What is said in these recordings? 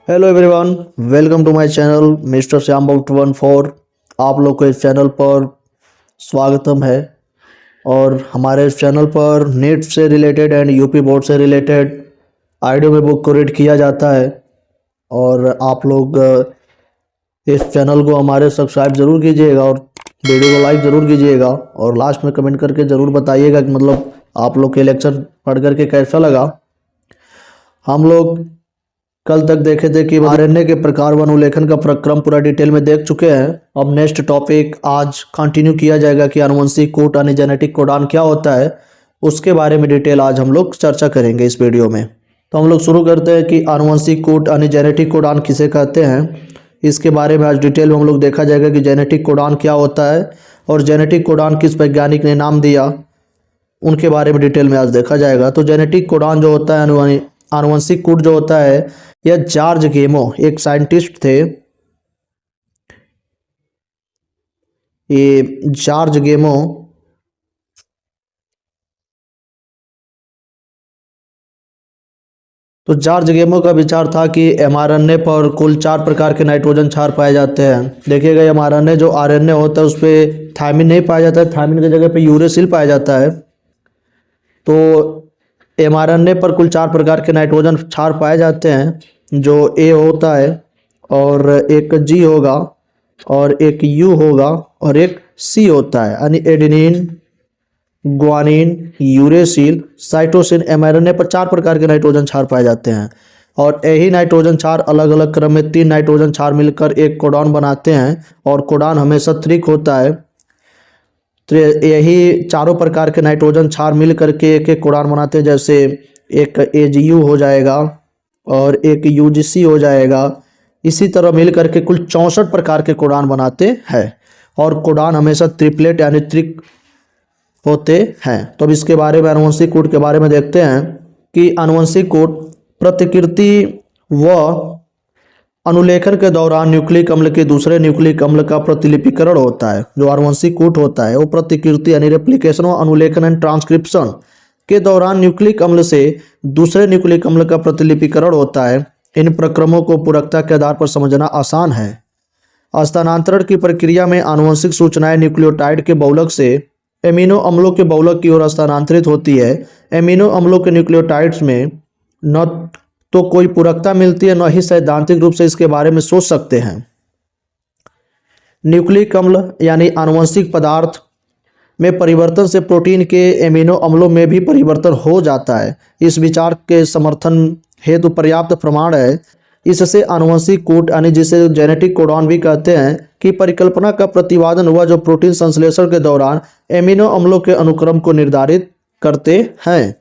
Hello everyone, welcome to my channel mister Shyam 214। आप लोग को इस चैनल पर स्वागतम है। और हमारे इस चैनल पर नीट से रिलेटेड एंड यूपी बोर्ड से रिलेटेड आइडियो में बुक को रीड किया जाता है। और आप लोग इस चैनल को हमारे सब्सक्राइब ज़रूर कीजिएगा और वीडियो को लाइक ज़रूर कीजिएगा। और लास्ट में कमेंट करके ज़रूर बताइएगा कि मतलब आप लोग के लेक्चर पढ़ करके कैसा लगा। हम लोग कल तक देखे थे कि आरएनए के प्रकार व अनुलेखन का प्रक्रम पूरा डिटेल में देख चुके हैं। अब नेक्स्ट टॉपिक आज कंटिन्यू किया जाएगा कि आनुवंशिक कोड यानी जेनेटिक कोडान क्या होता है, उसके बारे में डिटेल आज हम लोग चर्चा करेंगे इस वीडियो में। तो हम लोग शुरू करते हैं कि आनुवंशिक कोड यानी जेनेटिक कोडान किसे कहते हैं। इसके बारे में आज डिटेल में हम लोग देखा जाएगा कि जेनेटिक कोडान क्या होता है और जेनेटिक कोडान किस वैज्ञानिक ने नाम दिया, उनके बारे में डिटेल में आज देखा जाएगा। तो जेनेटिक कोडान जो होता है, आनुवंशिक कोड जो होता है, यह जॉर्ज गेमो एक साइंटिस्ट थे। ये जॉर्ज गेमो तो जॉर्ज गेमो का विचार था कि एमआरएनए पर कुल 4 प्रकार के नाइट्रोजन क्षार पाए जाते हैं। देखिएगा एमआरएनए जो आरएनए होता है उस पर थायमिन नहीं पाया जाता है, थायमिन की जगह पे यूरेसिल पाया जाता है। तो एमआरएनए पर कुल 4 प्रकार के नाइट्रोजन क्षार पाए जाते हैं, जो ए होता है और एक जी होगा और एक यू होगा और एक सी होता है, यानी adenine, guanine, uracil, cytosine. MRNA पर 4 प्रकार के नाइट्रोजन क्षार पाए जाते हैं और यही नाइट्रोजन क्षार अलग अलग क्रम में 3 नाइट्रोजन क्षार मिलकर एक कोडॉन बनाते हैं और कोडॉन हमेशा त्रिक होता है। तो यही चारों प्रकार के नाइट्रोजन क्षार मिल करके एक एक कोडान बनाते हैं, जैसे एक एजीयू हो जाएगा और एक यूजीसी हो जाएगा। इसी तरह मिल करके कुल 64 प्रकार के कोडान बनाते हैं और कोडान हमेशा ट्रिपलेट यानी त्रिक होते हैं। तो अब इसके बारे में आनुवंशिक कोड के बारे में देखते हैं कि आनुवंशिक कोड प्रतिकृति व अनुलेखन के दौरान न्यूक्लिक अम्ल के दूसरे न्यूक्लिक अम्ल का प्रतिलिपिकरण होता है। जो आनुवंशिक कूट होता है वो प्रतिकृति यानी रेप्लिकेशन व अनुलेखन एंड ट्रांसक्रिप्शन के दौरान न्यूक्लिक अम्ल से दूसरे न्यूक्लिक अम्ल का प्रतिलिपिकरण होता है। इन प्रक्रमों को पूरकता के आधार पर समझना आसान है। हस्तांतरण की प्रक्रिया में आनुवंशिक सूचनाएं न्यूक्लियोटाइड के बहुलक से एमिनो अम्लों के बहुलक की ओर हस्तांतरित होती है। एमिनो अम्लों के न्यूक्लियोटाइड्स में न तो कोई पूरकता मिलती है, न ही सैद्धांतिक रूप से इसके बारे में सोच सकते हैं। न्यूक्लिक अम्ल यानी आनुवंशिक पदार्थ में परिवर्तन से प्रोटीन के एमिनो अम्लों में भी परिवर्तन हो जाता है। इस विचार के समर्थन हेतु पर्याप्त प्रमाण है। इससे आनुवंशिक कोड यानी जिसे जेनेटिक कोडॉन भी कहते हैं की परिकल्पना का प्रतिपादन हुआ, जो प्रोटीन संश्लेषण के दौरान एमिनो अम्लों के अनुक्रम को निर्धारित करते हैं।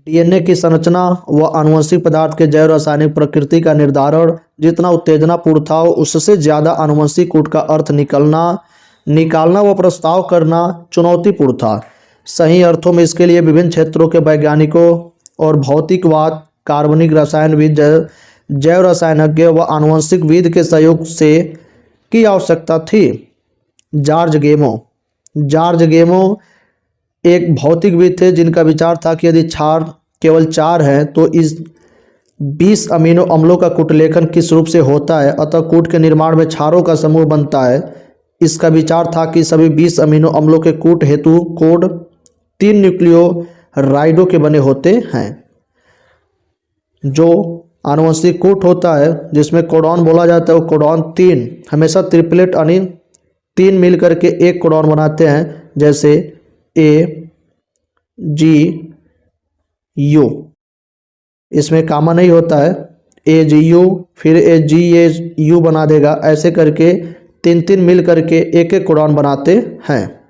डीएनए की संरचना व आनुवंशिक पदार्थ के जैव रासायनिक प्रकृति का निर्धारण जितना उत्तेजनापूर्ण था, उससे ज्यादा आनुवंशिक कोड का अर्थ निकालना व प्रस्ताव करना चुनौतीपूर्ण था। सही अर्थों में इसके लिए विभिन्न क्षेत्रों के वैज्ञानिकों और भौतिकवाद, कार्बनिक रसायनविद, जैव रसायनज्ञ व आनुवंशिकविद के सहयोग से की आवश्यकता थी। जॉर्ज गेमो एक भौतिकविद थे जिनका विचार था कि यदि क्षार केवल 4 हैं तो इस 20 अमीनो अम्लों का कूटलेखन किस रूप से होता है, अतः कूट के निर्माण में क्षारों का समूह बनता है। इसका विचार था कि सभी 20 अमीनो अम्लों के कूट हेतु कोड 3 न्यूक्लियोराइडों के बने होते हैं। जो आनुवंशिक कूट होता है जिसमें कोडॉन बोला जाता है, वो कोडॉन 3 हमेशा ट्रिपलेट यानी 3 मिल करके एक कोडॉन बनाते हैं, जैसे ए जी यू। इसमें कामा नहीं होता है, ए जी यू फिर ए जी ए यू बना देगा, ऐसे करके 3 मिल करके एक एक कोडॉन बनाते हैं।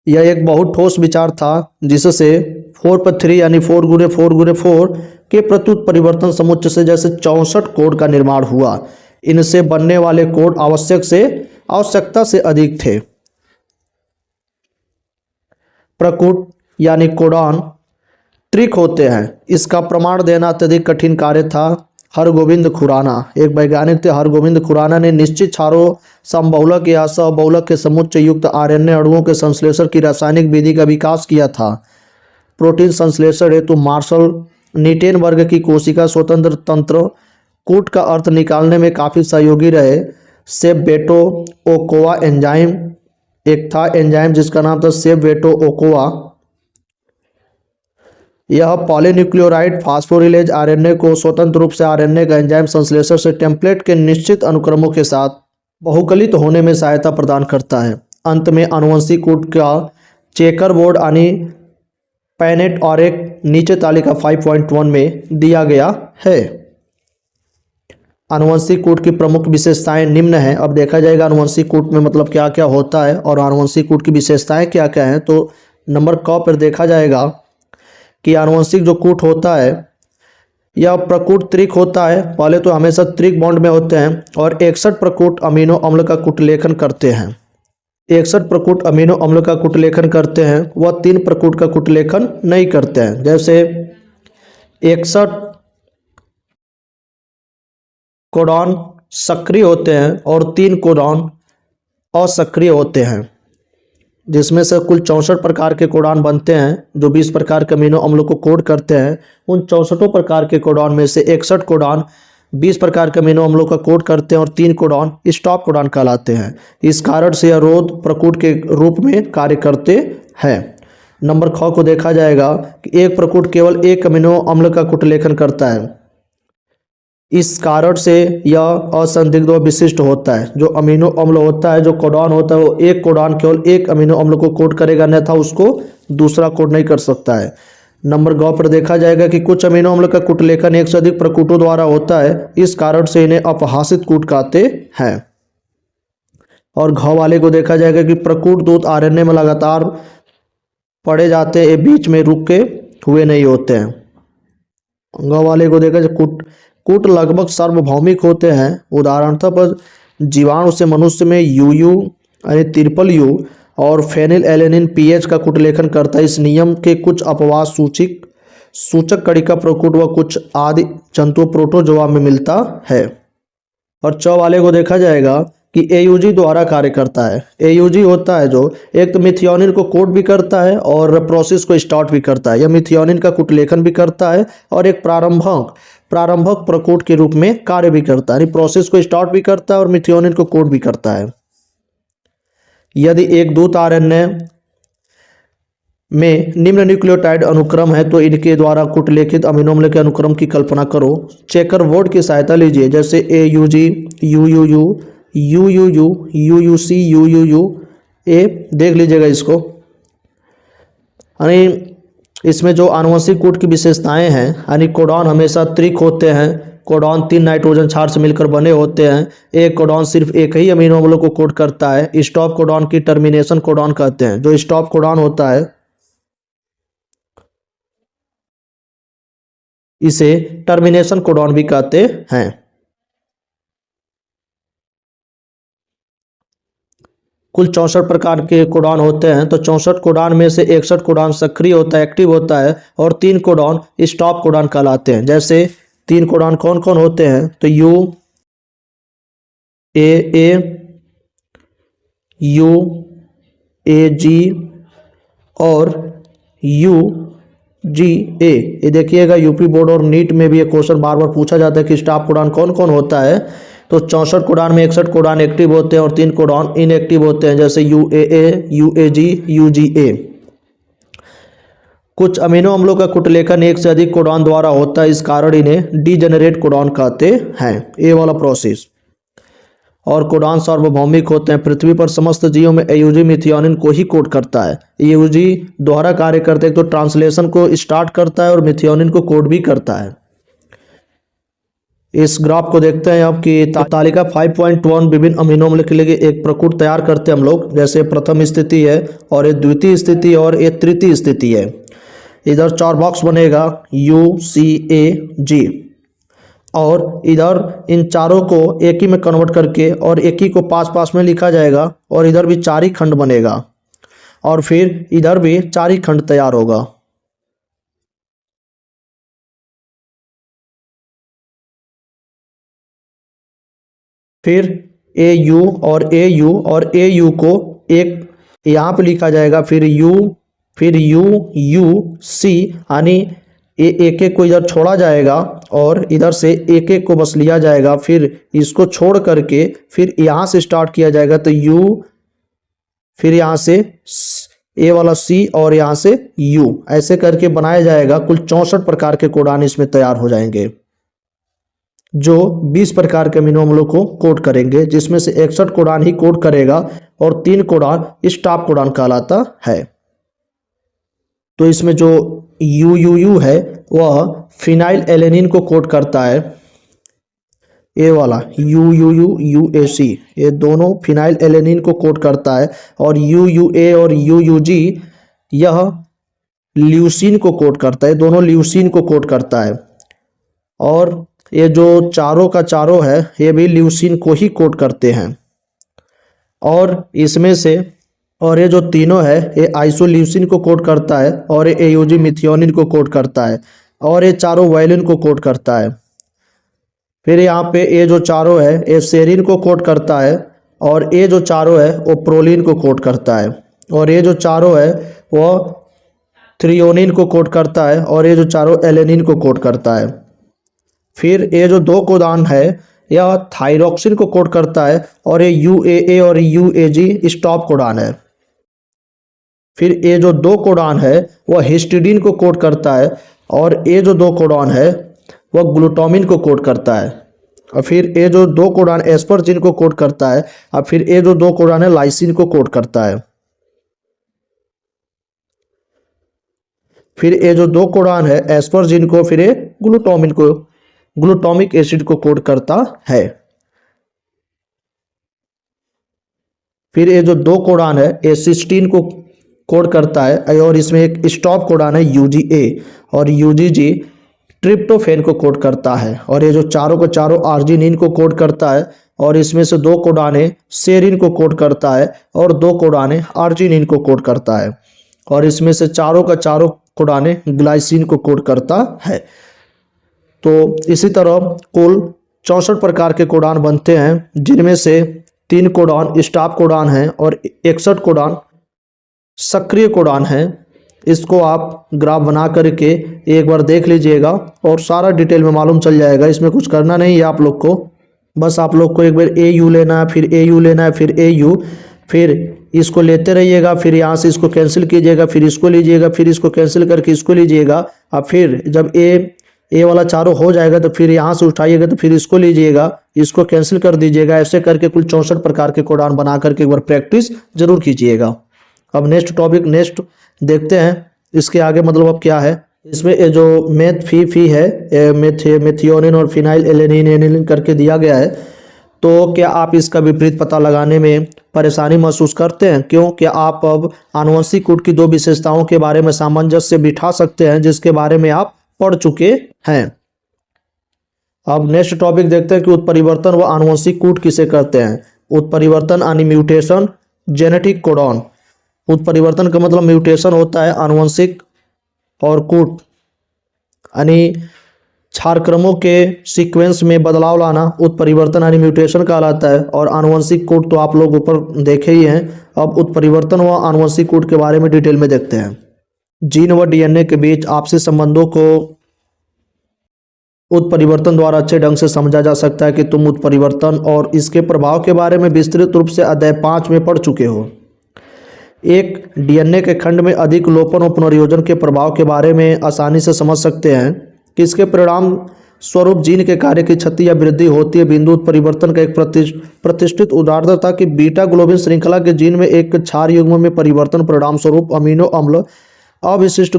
यह एक बहुत ठोस विचार था जिससे 4/3 यानी 4 गुणे 4 गुणे 4 के प्रत्युत परिवर्तन समुच्चय से जैसे 64 कोड का निर्माण हुआ। इनसे बनने वाले कोड आवश्यकता से अधिक थे। प्रकूट यानी कोडॉन त्रिक होते हैं। इसका प्रमाण देना अत्यधिक कठिन कार्य था। हरगोविंद खुराना एक वैज्ञानिक थे। हरगोविंद खुराना ने निश्चित क्षारों समबहुलक या सबहुलक के समुच्चय युक्त आरएनए अणुओं के संश्लेषण की रासायनिक विधि का विकास किया था। प्रोटीन संश्लेषण हेतु मार्शल नीटेन वर्ग की कोशिका स्वतंत्र तंत्र कूट का अर्थ निकालने में काफ़ी सहयोगी रहे। सेबवेटो ओकोआ एंजाइम, एक था एंजाइम जिसका नाम था सेबवेटो ओकोआ। यह पॉलीन्यूक्लियोराइड फास्फोरिलेज आरएनए को स्वतंत्र रूप से आरएनए का एंजाइम संश्लेषण से टेम्पलेट के निश्चित अनुक्रमों के साथ बहुकलित होने में सहायता प्रदान करता है। अंत में आनुवंशिक कूट का चेकर बोर्ड यानी पैनेट और एक नीचे तालिका 5.1 में दिया गया है। आनुवंशिक कूट की प्रमुख विशेषताएं निम्न हैं। अब देखा जाएगा आनुवंशिक कूट में मतलब क्या क्या होता है और आनुवंशिक कूट की विशेषताएं क्या क्या हैं। तो नंबर क पर देखा जाएगा कि आनुवंशिक जो कूट होता है यह प्रकूट त्रिक होता है। पहले तो हमेशा त्रिक बॉन्ड में होते हैं और 61 प्रकूट अमीनो अम्ल का कूटलेखन करते हैं। 61 प्रकूट अमीनो अम्ल का कूटलेखन करते हैं, वह 3 प्रकूट का कूटलेखन नहीं करते हैं। जैसे 61 कोडॉन सक्रिय होते हैं और 3 कोडॉन असक्रिय होते हैं, जिसमें से कुल 64 प्रकार के कोडॉन बनते हैं जो 20 प्रकार के अमीनो अम्लों को कोड करते हैं। उन 64 प्रकार के कोडॉन में से 61 कोडॉन 20 प्रकार के अमीनो अम्लों का कोड करते हैं और 3 कोडॉन स्टॉप कोडॉन कहलाते हैं। इस कारण से यह रोध प्रकूट के रूप में कार्य करते हैं। नंबर ख को देखा जाएगा कि एक प्रकूट केवल एक अमीनो अम्ल का कूटलेखन करता है। इस कारण से यह असंदिग्ध व विशिष्ट होता है। जो अमीनो अम्ल होता है, जो कोडॉन होता है, वो एक कोडॉन केवल एक अमीनो अम्ल को कोड करेगा, अन्यथा उसको दूसरा कोड नहीं कर सकता है। नंबर ग पर देखा जाएगा कि कुछ अमीनो अम्ल का कूटलेखन एक से अधिक प्रकूटों द्वारा होता है, इस कारण से इन्हें अपहासित कूट कहते हैं। और घ वाले को देखा जाएगा कि प्रकूट दूत आरएनए में लगातार पड़े जाते हैं, बीच में रुक के हुए नहीं होते हैं। ग वाले को देखा जाए कूट लगभग सार्वभौमिक होते हैं। उदाहरणतः पर जीवाणु से मनुष्य में यूयू यानी ट्रिपल यू और फेनिल एलेनिन पीएच का कूटलेखन करता है। इस नियम के कुछ अपवाद सूचक कड़ी का प्रकूट व कुछ आदि जंतु प्रोटोजोआ में मिलता है। और च वाले को देखा जाएगा कि एयूजी द्वारा कार्य करता है। एयूजी होता है जो एक तो मिथियोनिन को कोड भी करता है और प्रोसेस को स्टार्ट भी करता है। यह मिथियोनिन का कूटलेखन भी करता है और एक प्रारंभक प्रकूट के रूप में कार्य भी करता है, यानी प्रोसेस को स्टार्ट भी करता है और मिथियोनिन को कोड भी करता है। यदि एक दूत आरएनए में निम्न न्यूक्लियोटाइड अनुक्रम है तो इनके द्वारा कूटलेखित अमीनो अम्ल के अनुक्रम की कल्पना करो। चेकर बोर्ड की सहायता लीजिए, जैसे एयूजी, यूयूयू, यूयूयू, यूयूसी, यूयूयू ए देख लीजिएगा इसको। यानी इसमें जो आनुवंशिक कूट की विशेषताएं हैं, यानी कोडॉन हमेशा त्रिक होते हैं। कोडॉन 3 नाइट्रोजन क्षार से मिलकर बने होते हैं। एक कोडॉन सिर्फ एक ही अमीनो अम्ल को कोड करता है। स्टॉप कोडॉन की टर्मिनेशन कोडॉन कहते हैं। जो स्टॉप कोडॉन होता है इसे टर्मिनेशन कोडॉन भी कहते हैं। कुल 64 प्रकार के कोडॉन होते हैं। तो 64 कोडॉन में से 61 कोडॉन सक्रिय होता है, एक्टिव होता है, और 3 कोडॉन स्टॉप कोडॉन कहलाते हैं। जैसे 3 कोडॉन कौन कौन होते हैं, तो यू ए, यू ए जी और यू जी ए। ये देखिएगा यूपी बोर्ड और नीट में भी ये क्वेश्चन बार बार पूछा जाता है कि स्टॉप कोडॉन कौन कौन होता है। तो 64 कोडॉन में 61 कोडॉन एक्टिव होते हैं और 3 कोडॉन इनएक्टिव होते हैं, जैसे यूएए, यूएजी, यूजीए। कुछ अमीनो अम्लों का कूटलेखन एक से अधिक कोडॉन द्वारा होता है, इस कारण इन्हें डीजेनरेट कोडॉन कहते हैं। ये वाला प्रोसेस। और कोडॉन सार्वभौमिक होते हैं। पृथ्वी पर समस्त जीवों में एयूजी मिथियोनिन को ही कोड करता है। एयूजी दोहरा कार्य करते हैं, तो ट्रांसलेशन को स्टार्ट करता है और मिथियोनिन को कोड भी करता है। इस ग्राफ को देखते हैं अब कि तालिका 5.1 विभिन्न अमीनो अम्ल के लिए एक प्रकूट तैयार करते हैं हम लोग। जैसे प्रथम स्थिति है और ये द्वितीय स्थिति और ये तृतीय स्थिति है। इधर 4 बॉक्स बनेगा UCAG, और इधर इन चारों को एक ही में कन्वर्ट करके और एक ही को पास में लिखा जाएगा, और इधर भी 4 ही खंड बनेगा, और फिर इधर भी 4 ही खंड तैयार होगा। फिर AU और AU और AU को एक यहाँ पे लिखा जाएगा, फिर U, फिर UC, यानी ये एक एक को इधर छोड़ा जाएगा और इधर से एक एक को बस लिया जाएगा, फिर इसको छोड़ करके फिर यहाँ से स्टार्ट किया जाएगा तो यू, फिर यहाँ से ए वाला सी और यहाँ से यू, ऐसे करके बनाया जाएगा। कुल 64 प्रकार के कोडान इसमें तैयार हो जाएंगे, जो 20 प्रकार के अमीनो अम्लों को कोड करेंगे, जिसमें से 61 कोडान ही कोड करेगा और 3 कोडान स्टॉप कोडान कहलाता है। तो इसमें जो यू है वह फिनाइल एलेनिन को कोड करता है, ए वाला UAC, ये दोनों फिनाइल एलेनिन को कोड करता है, और UUA और UUG यह ल्यूसीन को कोड करता है, दोनों ल्यूसीन को कोड करता है। और ये जो चारों का चारों है ये भी ल्यूसीन को ही कोड करते हैं। और इसमें से और ये जो तीनों है ये आइसोल्यूसिन को कोड करता है, और ये एयूजी मिथियोनिन को कोड करता है, और ये चारों वायलिन को कोड करता है। फिर यहाँ पे ये जो चारों है ये सेरिन को कोड करता है, और ये जो चारों है वो प्रोलिन को कोड करता है, और ये जो चारों है वो थ्रियोनिन को कोड करता है, और ये जो चारों एलेनिन को कोड करता है। फिर ये जो 2 कोडान है यह थायरॉक्सिन को कोड करता है, और ये UAA और UAG स्टॉप कोडान है। फिर ये जो 2 कोडान है वह हिस्टिडीन को कोड करता है, और ये जो 2 कोडान है वह ग्लूटामिन को कोड करता है। और फिर ये जो 2 कोडान एस्परजिन को कोड करता है, और फिर ये जो 2 कोडान है लाइसिन को कोड करता है। फिर ये जो 2 कोडान है एस्परजिन को, फिर ये ग्लूटामिन को, ग्लूटामिक एसिड को कोड करता है। फिर ये जो 2 कोडान है एसिस्टीन को कोड करता है, और इसमें एक स्टॉप कोडान है UGA, और UGG ट्रिप्टोफेन को कोड करता है। और ये जो चारों को चारों आर्जिनिन को कोड करता है, और इसमें से 2 कोडाने सेरिन को कोड करता है, और 2 कोडाने आर्जिनिन को कोड करता है, और इसमें से चारों का चारों कोडाने ग्लाइसिन को कोड करता है। तो इसी तरह कुल 64 प्रकार के कोडान बनते हैं, जिनमें से 3 कोडान स्टॉप कोडान हैं और 61 कोडान सक्रिय कोडान हैं। इसको आप ग्राफ बना करके एक बार देख लीजिएगा और सारा डिटेल में मालूम चल जाएगा। इसमें कुछ करना नहीं है आप लोग को, बस आप लोग को एक बार AU लेना है, फिर AU लेना है, फिर AU, फिर इसको लेते रहिएगा, फिर यहाँ से इसको कैंसिल कीजिएगा, फिर इसको लीजिएगा, फिर इसको कैंसिल करके इसको लीजिएगा, और फिर जब ए वाला चारों हो जाएगा तो फिर यहाँ से उठाइएगा, तो फिर इसको लीजिएगा, इसको कैंसिल कर दीजिएगा। ऐसे करके कुल 64 प्रकार के कोडान बना करके एक बार प्रैक्टिस जरूर कीजिएगा। अब नेक्स्ट टॉपिक नेक्स्ट देखते हैं, इसके आगे मतलब अब क्या है। इसमें ये जो फी है मेथियोनिन और फिनाइल एलेनिन करके दिया गया है, तो क्या आप इसका विपरीत पता लगाने में परेशानी महसूस करते हैं? क्यों? क्या आप अब आनुवंशिक कूट की 2 विशेषताओं के बारे में सामंजस्य बिठा सकते हैं जिसके बारे में आप पढ़ चुके हैं। अब नेक्स्ट टॉपिक देखते हैं कि उत्परिवर्तन व आनुवंशिक कूट किसे कहते हैं। उत्परिवर्तन यानी म्यूटेशन, जेनेटिक कोडॉन। उत्परिवर्तन का मतलब म्यूटेशन होता है, आनुवंशिक और कूट यानी क्षारक्रमों के सीक्वेंस में बदलाव लाना उत्परिवर्तन यानी म्यूटेशन कहलाता है। और आनुवंशिक कूट तो आप लोग ऊपर देखे ही हैं। अब उत्परिवर्तन व आनुवंशिक कूट के बारे में डिटेल में देखते हैं। जीन व DNA के बीच आपसी संबंधों को उत्परिवर्तन द्वारा अच्छे ढंग से समझा जा सकता है कि तुम उत्परिवर्तन और इसके प्रभाव के बारे में विस्तृत रूप से अध्याय 5 में पढ़ चुके हो। एक DNA के खंड में अधिक लोपन और पुनर्योजन के प्रभाव के बारे में आसानी से समझ सकते हैं कि इसके परिणाम स्वरूप जीन के कार्य की क्षति या वृद्धि होती है। बिंदु उत्परिवर्तन का एक प्रतिष्ठित उदाहरण था कि बीटा ग्लोबिन श्रृंखला के जीन में एक क्षार युग्म में परिवर्तन परिणाम स्वरूप अमीनो अम्ल अविशिष्ट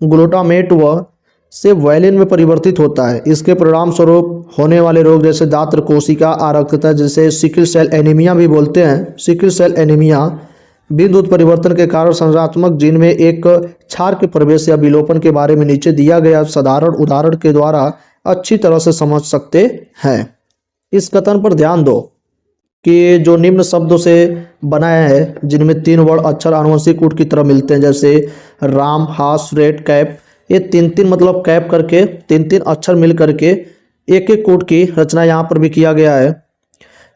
ग्लूटामेट व से वैलिन में परिवर्तित होता है। इसके परिणाम स्वरूप होने वाले रोग जैसे दात्र कोशिका आरक्तता, जिसे सिकल सेल एनीमिया भी बोलते हैं, सिकल सेल एनीमिया बिंदु उत्परिवर्तन के कारण संरचनात्मक जीन में एक क्षार के प्रवेश या विलोपन के बारे में नीचे दिया गया साधारण उदाहरण के द्वारा अच्छी तरह से समझ सकते हैं। इस कथन पर ध्यान दो कि जो निम्न शब्दों से बनाया है, जिनमें 3 वर्ण अक्षर आनुवंशिक कूट की तरह मिलते हैं, जैसे राम, हास, रेड, कैप। ये 3-3 मतलब कैप करके 3-3 अक्षर मिल करके एक कूट की रचना यहाँ पर भी किया गया है।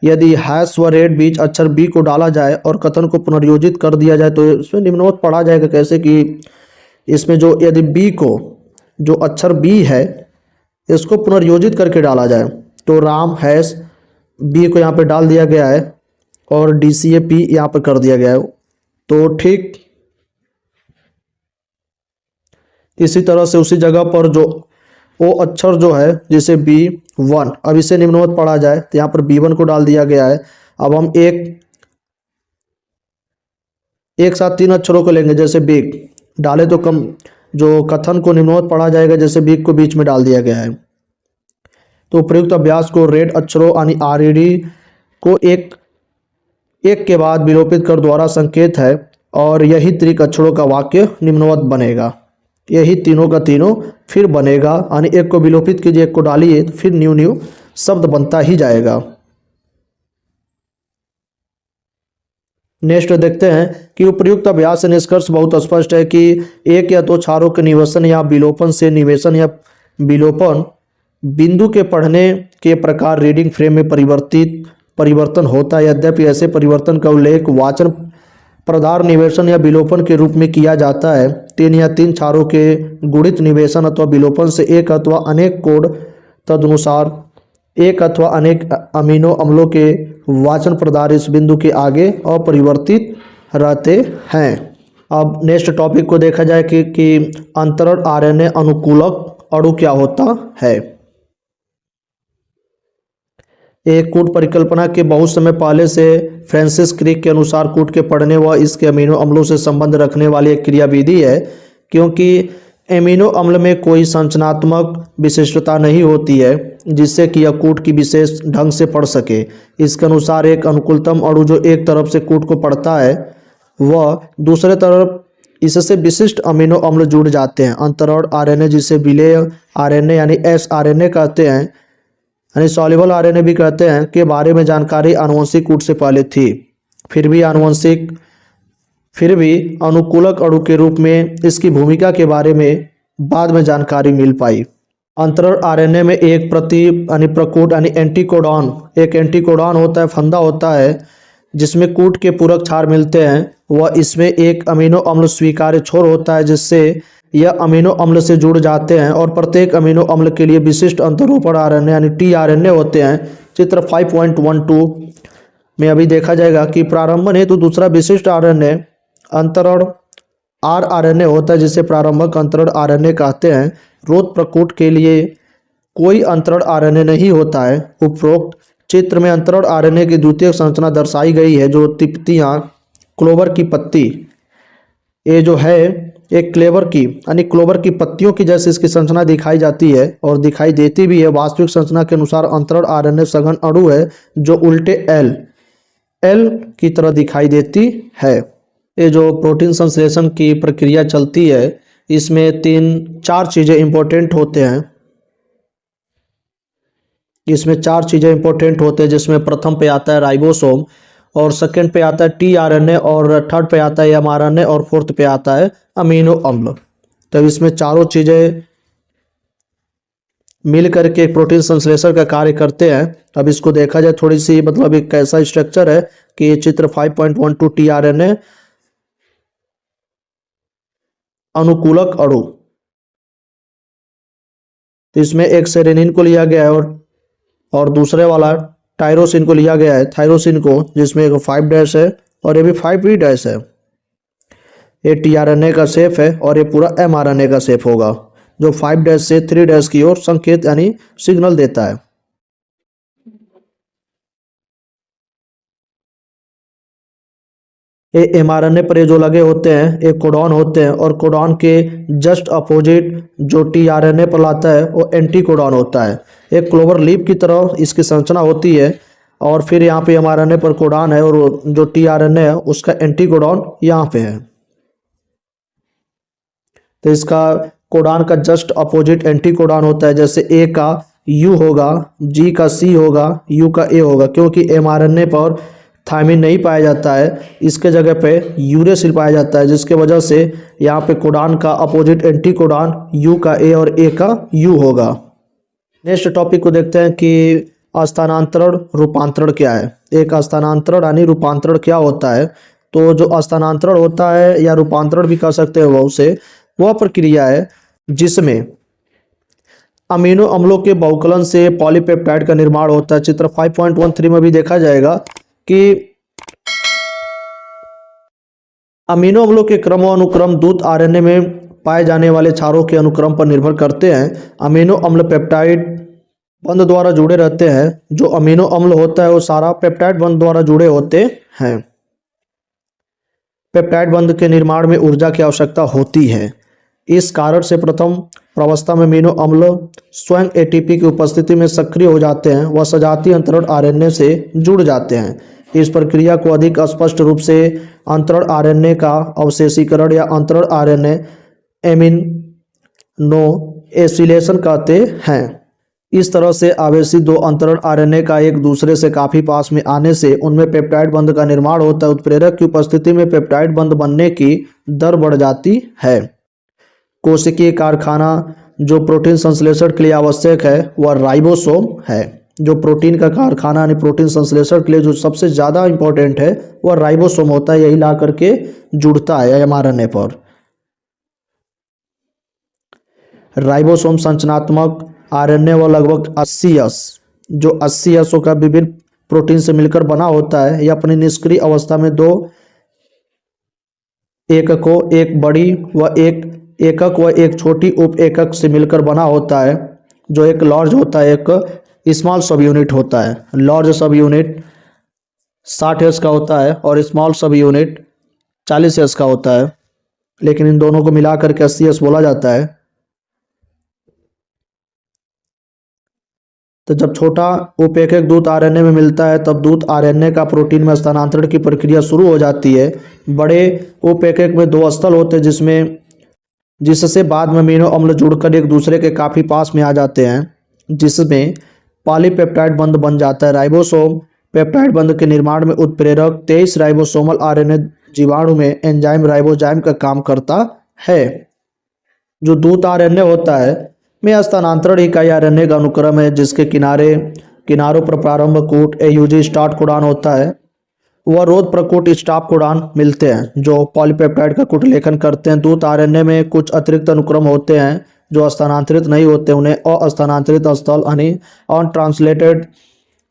यदि हैश व रेड बीच अक्षर बी को डाला जाए और कथन को पुनर्योजित कर दिया जाए तो इसमें निम्नवत पढ़ा जाएगा। कैसे कि इसमें जो यदि बी को जो अक्षर बी है इसको पुनर्योजित करके डाला जाए, तो राम हैश बी को यहाँ पे डाल दिया गया है और DCA-P यहाँ पे कर दिया गया है। तो ठीक इसी तरह से उसी जगह पर जो ओ अक्षर जो है जैसे B1, अब इसे निम्नवत पढ़ा जाए तो यहाँ पर B1 को डाल दिया गया है। अब हम एक साथ 3 अक्षरों को लेंगे, जैसे बिग डाले तो कम जो कथन को निम्नवत पढ़ा जाएगा, जैसे बिग को बीच में डाल दिया गया है। तो उपयुक्त अभ्यास को रेड अक्षरों यानी RED को एक के बाद विलोपित कर द्वारा संकेत है और यही त्रिक अक्षरों का वाक्य निम्नवत बनेगा। यही तीनों का तीनों फिर बनेगा, यानी एक को विलोपित कीजिए, एक को डालिए, तो फिर न्यू शब्द बनता ही जाएगा। नेक्स्ट देखते हैं कि उपर्युक्त अभ्यास से निष्कर्ष बहुत स्पष्ट है कि एक या दो क्षारों के निवेशन या विलोपन से निवेशन या विलोपन बिंदु के पढ़ने के प्रकार रीडिंग फ्रेम में परिवर्तन होता है। यद्यपि ऐसे परिवर्तन का उल्लेख वाचन प्रधार निवेशन या विलोपन के रूप में किया जाता है। 3 या 3 क्षारों के गुणित निवेशन अथवा विलोपन से एक अथवा अनेक कोड तदनुसार एक अथवा अनेक अमीनो अम्लों के वाचन प्रधार इस बिंदु के आगे अपरिवर्तित रहते हैं। अब नेक्स्ट टॉपिक को देखा जाए कि अंतरण RNA अनुकूलक अणु क्या होता है। एक कूट परिकल्पना के बहुत समय पहले से फ्रांसिस क्रिक के अनुसार कूट के पढ़ने व इसके अमीनो अम्लों से संबंध रखने वाली एक क्रियाविधि है, क्योंकि एमिनो अम्ल में कोई संरचनात्मक विशिष्टता नहीं होती है जिससे कि यह कूट की विशेष ढंग से पढ़ सके। इसके अनुसार एक अनुकूलतम अणु जो एक तरफ से कूट को पढ़ता है वह दूसरे तरफ इससे विशिष्ट अमीनो अम्ल जुड़ जाते हैं। अंतरण RNA जिसे विलेय RNA यानी sRNA कहते हैं, यानी सॉल्युबल RNA भी कहते हैं, के बारे में जानकारी आनुवंशिक कूट से पहले थी। फिर भी अनुकूलक अणु के रूप में इसकी भूमिका के बारे में बाद में जानकारी मिल पाई। अंतरण RNA में एक प्रति यानी प्रकूट यानी एंटीकोडॉन, एक एंटीकोडॉन होता है, फंदा होता है जिसमें कूट के पूरक क्षार मिलते हैं। वह इसमें एक अमीनो अम्ल स्वीकार्य छोर होता है जिससे यह अमीनो अम्ल से जुड़ जाते हैं और प्रत्येक अमीनो अम्ल के लिए विशिष्ट अंतरोपण RNA यानी tRNA होते हैं। चित्र 5.12 में अभी देखा जाएगा कि प्रारंभन हेतु दूसरा विशिष्ट RNA अंतरण rRNA होता है जिसे प्रारंभक अंतरण RNA कहते हैं। रोध प्रकूट के लिए कोई अंतरण RNA नहीं होता है। उपरोक्त चित्र में अंतरण RNA की द्वितीयक संरचना दर्शाई गई है जो तिप्तियाँ क्लोवर की पत्ती, ये जो है एक क्लेवर की यानी क्लोवर की पत्तियों की जैसे इसकी संरचना दिखाई जाती है और दिखाई देती भी है। वास्तविक संरचना के अनुसार अंतरण RNA सघन अणु है जो उल्टे एल की तरह दिखाई देती है। ये जो प्रोटीन संश्लेषण की प्रक्रिया चलती है इसमें 4 चीज़ें इंपॉर्टेंट होते हैं। इसमें 4 चीज़ें इंपॉर्टेंट होते हैं जिसमें प्रथम पे आता है राइबोसोम और सेकंड पे आता है tRNA और थर्ड पे आता है mRNA और फोर्थ पे आता है अमीनो अम्ल। तो इसमें चारों चीज़ें मिल करके प्रोटीन संश्लेषण का कार्य करते हैं। अब इसको देखा जाए थोड़ी सी, मतलब एक कैसा स्ट्रक्चर है कि ये चित्र 5.12 tRNA अनुकूलक अणु, तो इसमें एक सेरेनिन को लिया गया है और दूसरे वाला टायरोसिन को लिया गया है, थायरोसिन को, जिसमें एक 5' है और ये भी 5' है। ये tRNA का शेप है और ये पूरा mRNA का शेप होगा जो 5' से 3' की ओर संकेत यानी सिग्नल देता है। ये mRNA पर ये जो लगे होते हैं ये कोडॉन होते हैं और कोडॉन के जस्ट अपोजिट जो tRNA पर लाता है वो एंटी कोडॉन होता है। एक क्लोवर लीफ की तरह इसकी संरचना होती है और फिर यहाँ पे mRNA पर कोडॉन है और जो tRNA है उसका एंटी कोडॉन यहाँ पे है। तो इसका कोडॉन का जस्ट अपोजिट एंटी कोडॉन होता है। जैसे A का U होगा, G का C होगा, U का A होगा। क्योंकि mRNA पर थायमिन नहीं पाया जाता है, इसके जगह पे यूरेसिल पाया जाता है, जिसके वजह से यहाँ पे कोडॉन का अपोजिट एंटी कोडॉन U का A और A का U होगा। नेक्स्ट टॉपिक को देखते हैं कि स्थानांतरण रूपांतरण क्या है। एक स्थानांतरण यानी रूपांतरण क्या होता है। तो जो स्थानांतरण होता है या रूपांतरण भी कह सकते हैं वह प्रक्रिया है जिसमें अमीनो अम्लों के बहुकलन से पॉलीपेप्टाइड का निर्माण होता है। चित्र 5.13 में भी देखा जाएगा कि अमीनो अम्लों के क्रम व अनुक्रम दूध आरएनए में पाए जाने वाले क्षारों के अनुक्रम पर निर्भर करते हैं। अमीनो अम्ल पेप्टाइड बंध द्वारा जुड़े रहते हैं। जो अमीनो अम्ल होता है वो सारा पेप्टाइड बंध द्वारा जुड़े होते हैं। पेप्टाइड बंध के निर्माण में ऊर्जा की आवश्यकता होती है। इस कारण से प्रथम प्रावस्था में अमीनो अम्ल स्वयं एटीपी की उपस्थिति में सक्रिय हो जाते हैं व सजातीय अंतरण आरएनए से जुड़ जाते हैं। इस प्रक्रिया को अधिक स्पष्ट रूप से अंतरण आरएनए का अवशेषीकरण या अंतरण आरएनए एमिनो एसिलेशन कहते हैं। इस तरह से आवेशित दो अंतरण आरएनए का एक दूसरे से काफी पास में आने से उनमें पेप्टाइड बंध का निर्माण होता है। उत्प्रेरक की उपस्थिति में पेप्टाइड बंध बनने की दर बढ़ जाती है। कोशिकीय कारखाना जो प्रोटीन संश्लेषण के लिए आवश्यक है वह राइबोसोम है। जो प्रोटीन का कारखाना यानी प्रोटीन संश्लेषण के लिए जो सबसे ज़्यादा इंपॉर्टेंट है वह राइबोसोम होता है। यही ला करके जुड़ता है एमआरएनए पर। राइबोसोम संरचनात्मक आरएनए व लगभग 80S जो 80S का विभिन्न प्रोटीन से मिलकर बना होता है। यह अपनी निष्क्रिय अवस्था में दो एककों, एक बड़ी व एक एकक व एक छोटी उप एकक से मिलकर बना होता है। जो एक लार्ज होता है, एक स्मॉल सब यूनिट होता है। लार्ज सब यूनिट 60S का होता है और स्मॉल सब यूनिट 40S का होता है, लेकिन इन दोनों को मिलाकर के 80S बोला जाता है। तो जब छोटा उप एकक दूध आरएनए में मिलता है तब दूध आरएनए का प्रोटीन में स्थानांतरण की प्रक्रिया शुरू हो जाती है। बड़े उप एकक में दो स्थल होते हैं जिससे बाद में अमीनो अम्ल जुड़कर एक दूसरे के काफ़ी पास में आ जाते हैं, जिसमें पॉलीपेप्टाइड बंध बन जाता है। राइबोसोम पेप्टाइड बंध के निर्माण में उत्प्रेरक 23 राइबोसोमल आरएनए जीवाणु में एंजाइम राइबोजाइम का काम करता है। जो दूध आरएनए होता है में स्थानांतरण इकाई आरएनए का अनुक्रम है, जिसके किनारों पर प्रारंभ कूट एयूजी स्टार्ट कोडॉन होता है वह रोध प्रकूट स्टॉप कोडॉन मिलते हैं जो पॉलीपेप्टाइड का कूट लेखन करते हैं। दूध आरएनए में कुछ अतिरिक्त अनुक्रम होते हैं जो स्थानांतरित नहीं होते, उन्हें अस्थानांतरित स्थल यानी अनट्रांसलेटेड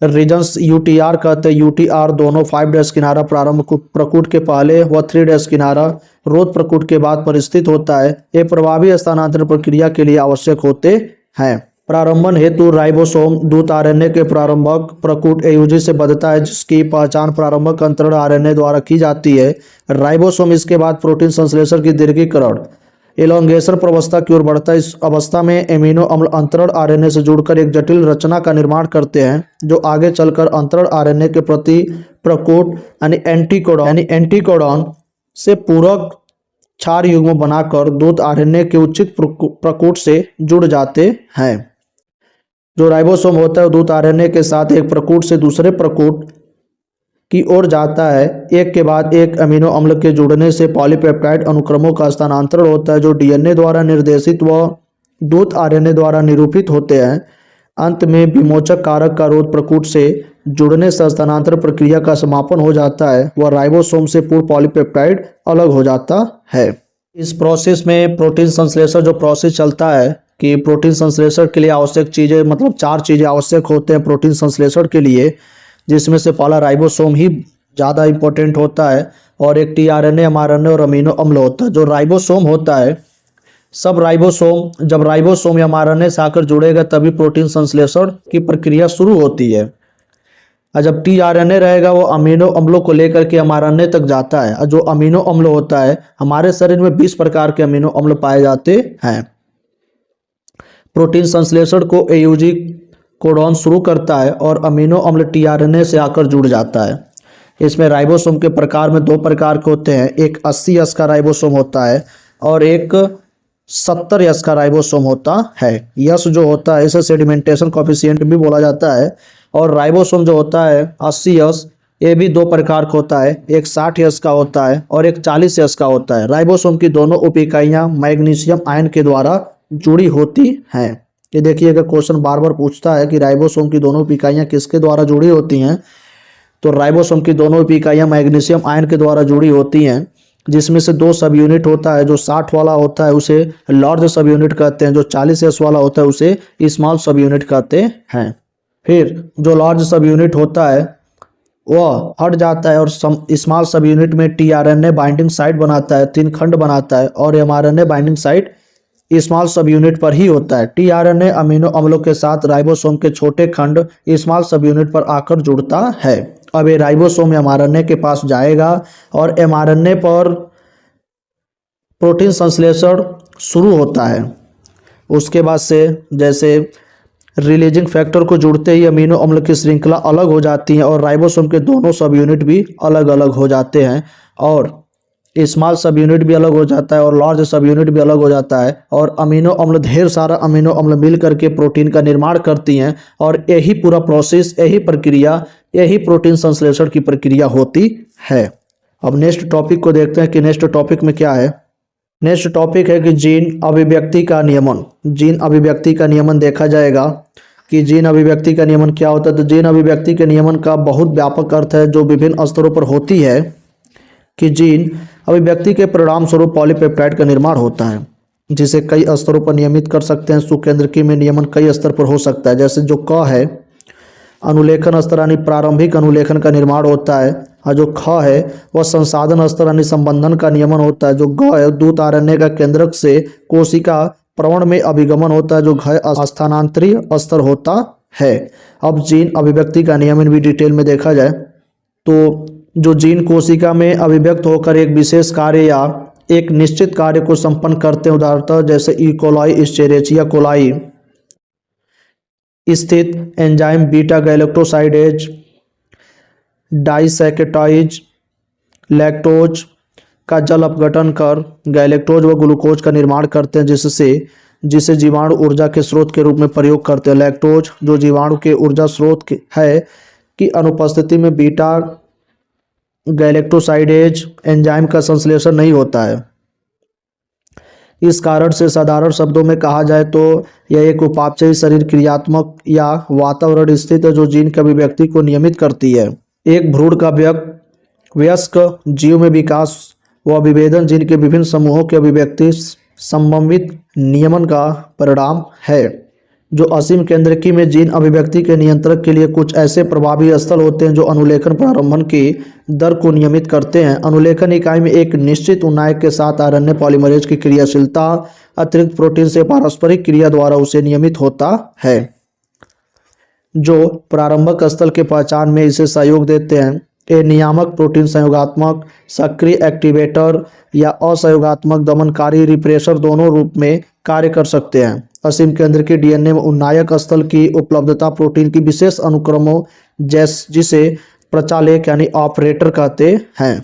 रीजन्स यूटीआर कहते हैं। यूटीआर दोनों 5' किनारा प्रारंभ प्रकूट के पहले व 3' किनारा रोध प्रकूट के बाद पर स्थित होता है। ये प्रभावी स्थानांतरण प्रक्रिया के लिए आवश्यक होते हैं। प्रारंभन हेतु राइबोसोम दूध आरएनए के प्रारंभक प्रकूट एयूजी से बंधता है, जिसकी पहचान प्रारंभक अंतरण आरएनए द्वारा की जाती है। राइबोसोम इसके बाद प्रोटीन संश्लेषण की दीर्घीकरण एलोंगेशन प्रवस्था की ओर बढ़ता है। इस अवस्था में एमिनो अम्ल अंतरण आरएनए से जुड़कर एक जटिल रचना का निर्माण करते हैं जो आगे चलकर अंतरण आरएनए के प्रति प्रकूट यानी एंटीकोडॉन से पूरक क्षार युग्म बनाकर दूध आरएनए के उचित प्रकूट से जुड़ जाते हैं। जो राइबोसोम होता है दूध आरएनए के साथ एक प्रकूट से दूसरे प्रकूट की ओर जाता है। एक के बाद एक अमीनो अम्ल के जुड़ने से पॉलीपेप्टाइड अनुक्रमों का स्थानांतरण होता है जो डीएनए द्वारा निर्देशित व दूध आरएनए द्वारा निरूपित होते हैं। अंत में विमोचक कारक का रोध प्रकूट से जुड़ने से स्थानांतरण प्रक्रिया का समापन हो जाता है व राइबोसोम से पूर्ण पॉलीपेप्टाइड अलग हो जाता है। इस प्रोसेस में प्रोटीन संश्लेषण जो प्रोसेस चलता है कि प्रोटीन संश्लेषण के लिए आवश्यक चीज़ें मतलब 4 चीज़ें आवश्यक होते हैं प्रोटीन संश्लेषण के लिए, जिसमें से पहला राइबोसोम ही ज़्यादा इंपॉर्टेंट होता है और एक टीआरएनए, एमआरएनए और अमीनो अम्ल होता है। जो राइबोसोम होता है जब राइबोसोम या एमआरएनए से आकर जुड़ेगा तभी प्रोटीन संश्लेषण की प्रक्रिया शुरू होती है। और जब टीआरएनए रहेगा वो अमीनो अम्लों को लेकर के एमआरएनए तक जाता है। और जो अमीनो अम्ल होता है हमारे शरीर में 20 प्रकार के अमीनो अम्ल पाए जाते हैं। प्रोटीन संश्लेषण को एयूजी कोडॉन शुरू करता है और अमीनो अम्ल टीआरएनए से आकर जुड़ जाता है। इसमें राइबोसोम के प्रकार में 2 प्रकार के होते हैं, एक 80S का राइबोसोम होता है और एक 70S का राइबोसोम होता है। यस जो होता है इसे सेडिमेंटेशन कोफिशिएंट भी बोला जाता है। और राइबोसोम जो होता है 80S ये भी 2 प्रकार का होता है, एक 60S का होता है और एक 40S का होता है। राइबोसोम की दोनों उप इकाइयाँ मैग्नीशियम आयन के द्वारा जुड़ी होती हैं। ये देखिएगा क्वेश्चन बार बार पूछता है कि राइबोसोम की दोनों उप इकाइयाँ किसके द्वारा जुड़ी होती हैं। तो राइबोसोम की दोनों उप इकाइयाँ मैग्नीशियम आयन के द्वारा जुड़ी होती हैं। जिसमें से 2 सब यूनिट होता है। जो 60 वाला होता है उसे लार्ज सब यूनिट कहते हैं, जो 40s वाला होता है उसे स्मॉल सब यूनिट कहते हैं। फिर जो लार्ज सब यूनिट होता है वह हट जाता है और स्मॉल सब यूनिट में टीआरएनए बाइंडिंग साइट बनाता है, 3 खंड बनाता है, और एमआरएनए बाइंडिंग साइट स्मॉल सब यूनिट पर ही होता है। टीआरएनए अमीनो अम्लों के साथ राइबोसोम के छोटे खंड स्मॉल सब यूनिट पर आकर जुड़ता है। अब ये राइबोसोम एमआरएनए के पास जाएगा और एमआरएनए पर प्रोटीन संश्लेषण शुरू होता है। उसके बाद से जैसे रिलीजिंग फैक्टर को जुड़ते ही अमीनो अम्ल की श्रृंखला अलग हो जाती है और राइबोसोम के दोनों सब यूनिट भी अलग अलग हो जाते हैं, और स्मॉल सब यूनिट भी अलग हो जाता है और लार्ज सब यूनिट भी अलग हो जाता है, और अमीनो अम्ल ढेर सारा अमीनो अम्ल मिल करके प्रोटीन का निर्माण करती हैं। और यही पूरा प्रोसेस, यही प्रक्रिया, यही प्रोटीन संश्लेषण की प्रक्रिया होती है। अब नेक्स्ट टॉपिक को देखते हैं कि नेक्स्ट टॉपिक में क्या है। नेक्स्ट टॉपिक है कि जीन अभिव्यक्ति का नियमन। जीन अभिव्यक्ति का नियमन देखा जाएगा कि जीन अभिव्यक्ति का नियमन क्या होता है। तो जीन अभिव्यक्ति के नियमन का बहुत व्यापक अर्थ है जो विभिन्न स्तरों पर होती है कि जीन अभिव्यक्ति के परिणाम स्वरूप पॉलीपेप्टाइड का निर्माण होता है, जिसे कई स्तरों पर नियमित कर सकते हैं। सुकेंद्रकी में नियमन कई स्तर पर हो सकता है। जैसे जो क है अनुलेखन स्तर यानी प्रारंभिक अनुलेखन का निर्माण होता है, और जो ख है वह संसाधन स्तर यानी संबंधन का नियमन होता है। जो ग है दूत आरएनए का केंद्रक से कोशिका प्रवण में अभिगमन होता है। जो घ स्थानांतरीय स्तर होता है। अब जीन अभिव्यक्ति का नियमन भी डिटेल में देखा जाए तो जो जीन कोशिका में अभिव्यक्त होकर एक विशेष कार्य या एक निश्चित कार्य को संपन्न करते हैं, उदाहरणतः जैसे ई कोलाई, एस्चेरिचिया कोलाई स्थित एंजाइम बीटा गैलेक्टोसाइडेज, डाइसैकेटाइज लैक्टोज का जल अपघटन कर गैलेक्टोज व ग्लूकोज का निर्माण करते हैं, जिसे जीवाणु ऊर्जा के स्रोत के रूप में प्रयोग करते हैं। लैक्टोज जो जीवाणु के ऊर्जा स्रोत है की अनुपस्थिति में बीटा गैलेक्टोसाइडेज एंजाइम का संश्लेषण नहीं होता है। इस कारण से साधारण शब्दों में कहा जाए तो यह एक उपापचयी शरीर क्रियात्मक या वातावरण स्थित है जो जीन की अभिव्यक्ति को नियमित करती है। एक भ्रूण का वयस्क जीव में विकास व विभेदन जीन के विभिन्न समूहों की अभिव्यक्ति संबंधित नियमन का परिणाम है। जो असीम केंद्रकी में जीन अभिव्यक्ति के नियंत्रण के लिए कुछ ऐसे प्रभावी स्थल होते हैं जो अनुलेखन प्रारंभन की दर को नियमित करते हैं। अनुलेखन इकाई में एक निश्चित उन्नायक के साथ आरएनए पॉलीमरेज की क्रियाशीलता अतिरिक्त प्रोटीन से पारस्परिक क्रिया द्वारा उसे नियमित होता है। जो प्रारंभक स्थल के पहचान में इसे सहयोग देते हैं। ये नियामक प्रोटीन संयोगात्मक, सक्रिय एक्टिवेटर या असहयोगात्मक दमनकारी रिप्रेशर दोनों रूप में कार्य कर सकते हैं। असीम केंद्र के डीएनए में उन्नायक स्थल की उपलब्धता प्रोटीन की विशेष अनुक्रमों जिसे प्रचालक यानी ऑपरेटर कहते हैं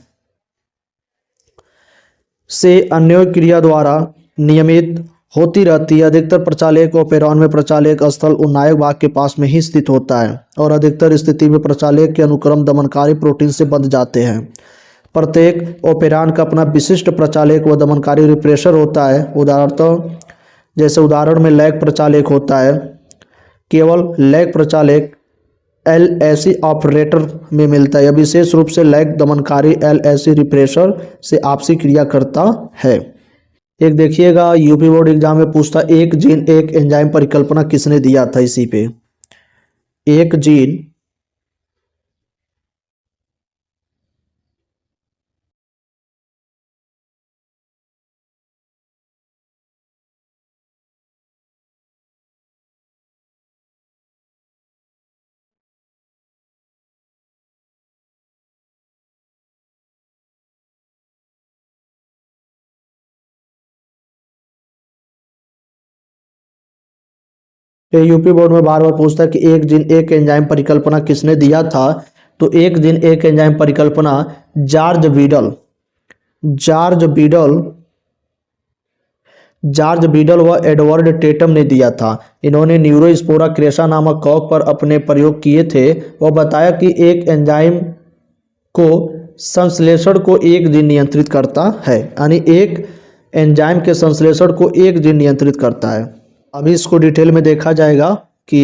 से अन्योन्य क्रिया द्वारा नियमित होती रहती है। अधिकतर प्रचालक ओपेरॉन में प्रचालक स्थल उन्नायक भाग के पास में ही स्थित होता है और अधिकतर स्थिति में प्रचालक के अनुक्रम दमनकारी प्रोटीन से बंध जाते हैं। प्रत्येक ओपेरॉन का अपना विशिष्ट प्रचालक व दमनकारी रिप्रेशर होता है। उदाहरण में लैग प्रचालक होता है। केवल लैग प्रचालक LAC ऑपरेटर में मिलता है। यह विशेष रूप से लैग दमनकारी LAC रिप्रेशर से आपसी क्रिया करता है। एक देखिएगा यूपी बोर्ड एग्जाम में पूछता एक जीन एक एंजाइम परिकल्पना किसने दिया था। इसी पे एक जीन यूपी बोर्ड में बार बार पूछता है कि एक जीन एक एंजाइम परिकल्पना किसने दिया था। तो एक जीन एक एंजाइम परिकल्पना जॉर्ज बीडल व एडवर्ड टेटम ने दिया था। इन्होंने न्यूरोस्पोरा क्रेसा नामक कवक पर अपने प्रयोग किए थे। वह बताया कि एक एंजाइम को संश्लेषण को एक जीन नियंत्रित करता है, यानी एक एंजाइम के संश्लेषण को एक जीन नियंत्रित करता है। अभी इसको डिटेल में देखा जाएगा कि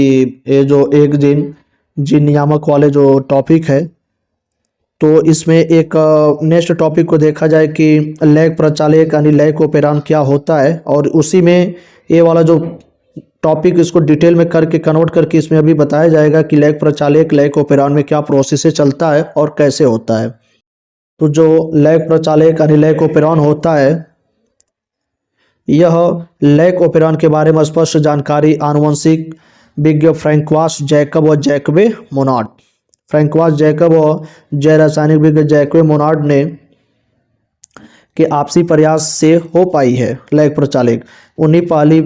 ये जो एक जीन नियामक वाले जो टॉपिक है तो इसमें एक नेक्स्ट टॉपिक को देखा जाए कि लैग प्रचालक यानी लैग ओपेरॉन क्या होता है, और उसी में ये वाला जो टॉपिक इसको डिटेल में करके कन्वर्ट करके इसमें अभी बताया जाएगा कि लैग प्रचालक लैग ओपेरॉन में क्या प्रोसेस से चलता है और कैसे होता है। तो जो लैग प्रचालक यानी लैग ओपेरॉन होता है, यह लैग ओपेरॉन के बारे में स्पष्ट जानकारी आनुवंशिक विज्ञ फ्रैंकवास जैकब और जैकबे मोनार्ड, फ्रैंकवास जैकब और जैव रासायनिक विज्ञ जैकबे मोनार्ड ने के आपसी प्रयास से हो पाई है लैग प्रचालक। उन्हीं पहली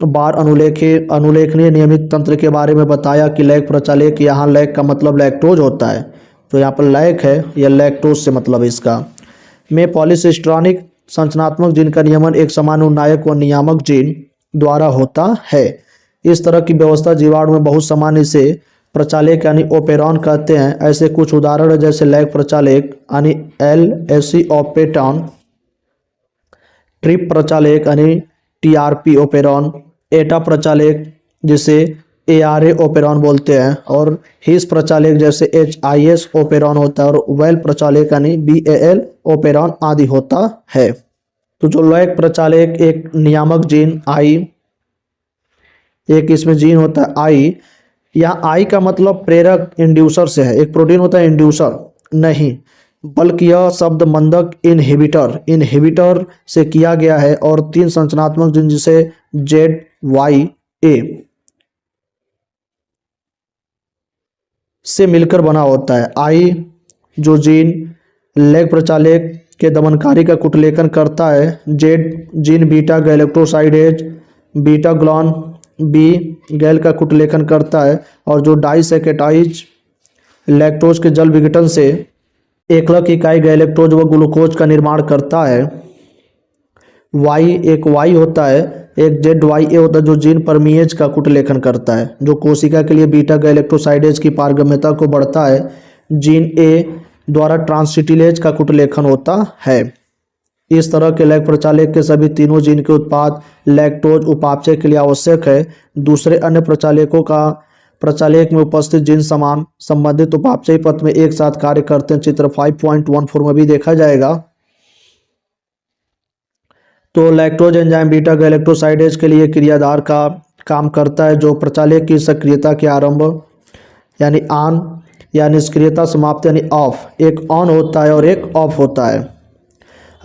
बार अनुलेखनीय नियमित तंत्र के बारे में बताया कि लैग प्रचालक, यहाँ लैग का मतलब लैक्टोज होता है, तो यहाँ पर लैग है, यह लैक्टोज से मतलब इसका, में पॉलीसिस्ट्रॉनिक संरचनात्मक जीन का नियमन एक समान उन्नायक व नियामक जीन द्वारा होता है। इस तरह की व्यवस्था जीवाणु में बहुत सामान्य से प्रचालक यानी ओपेरॉन कहते हैं। ऐसे कुछ उदाहरण है जैसे लैग प्रचालक यानी LSC ओपेटॉन, ट्रिप प्रचालक यानी TRP ओपेरॉन, एटा प्रचालक जिसे ARA ओपेरॉन बोलते हैं, और हिस प्रचालक जैसे HIS ओपेरॉन होता है, और वेल प्रचालक यानी BAL ओपेरॉन आदि होता है। तो जो लैग प्रचालक एक नियामक जीन आई, एक इसमें जीन होता है आई, यहाँ आई का मतलब प्रेरक इंड्यूसर से है, एक प्रोटीन होता है इंड्यूसर नहीं, बल्कि यह शब्द मंदक इनहिबिटर से किया गया है, और 3 संरचनात्मक जीन जिसे ZYA से मिलकर बना होता है। आई जो जीन लैग प्रचालक के दमनकारी का कुटलेखन करता है, Z gene beta galactosidase beta ग्लॉन बी गैल का कुटलेखन करता है, और जो डाइसेकेटाइज लैक्टोज के जल विघटन से एकलक इकाई गैलेक्टोज व ग्लूकोज का निर्माण करता है। वाई एक वाई होता है, एक ZYA होता है जो जीन परमीएज का कुटलेखन करता है, जो कोशिका के लिए बीटा गैलेक्टोसाइडेज की पारगम्यता को बढ़ता है। जीन ए द्वारा ट्रांससिटिलेज का कुटलेखन होता है। इस तरह के लैग प्रचालक के सभी तीनों जीन के उत्पाद लैक्टोज उपापचय के लिए आवश्यक है। दूसरे अन्य प्रचालकों का प्रचालक में उपस्थित जीन समान संबंधित उपापचयी पथ में एक साथ कार्य करते हैं, चित्र 5.14 में भी देखा जाएगा। तो लैक्टोज एंजाइम बीटा गैलेक्टोसाइडेज के लिए क्रियाधार का काम करता है, जो प्रचालक की सक्रियता के आरंभ यानी ऑन या निष्क्रियता समाप्त यानी ऑफ, एक ऑन होता है और एक ऑफ होता है।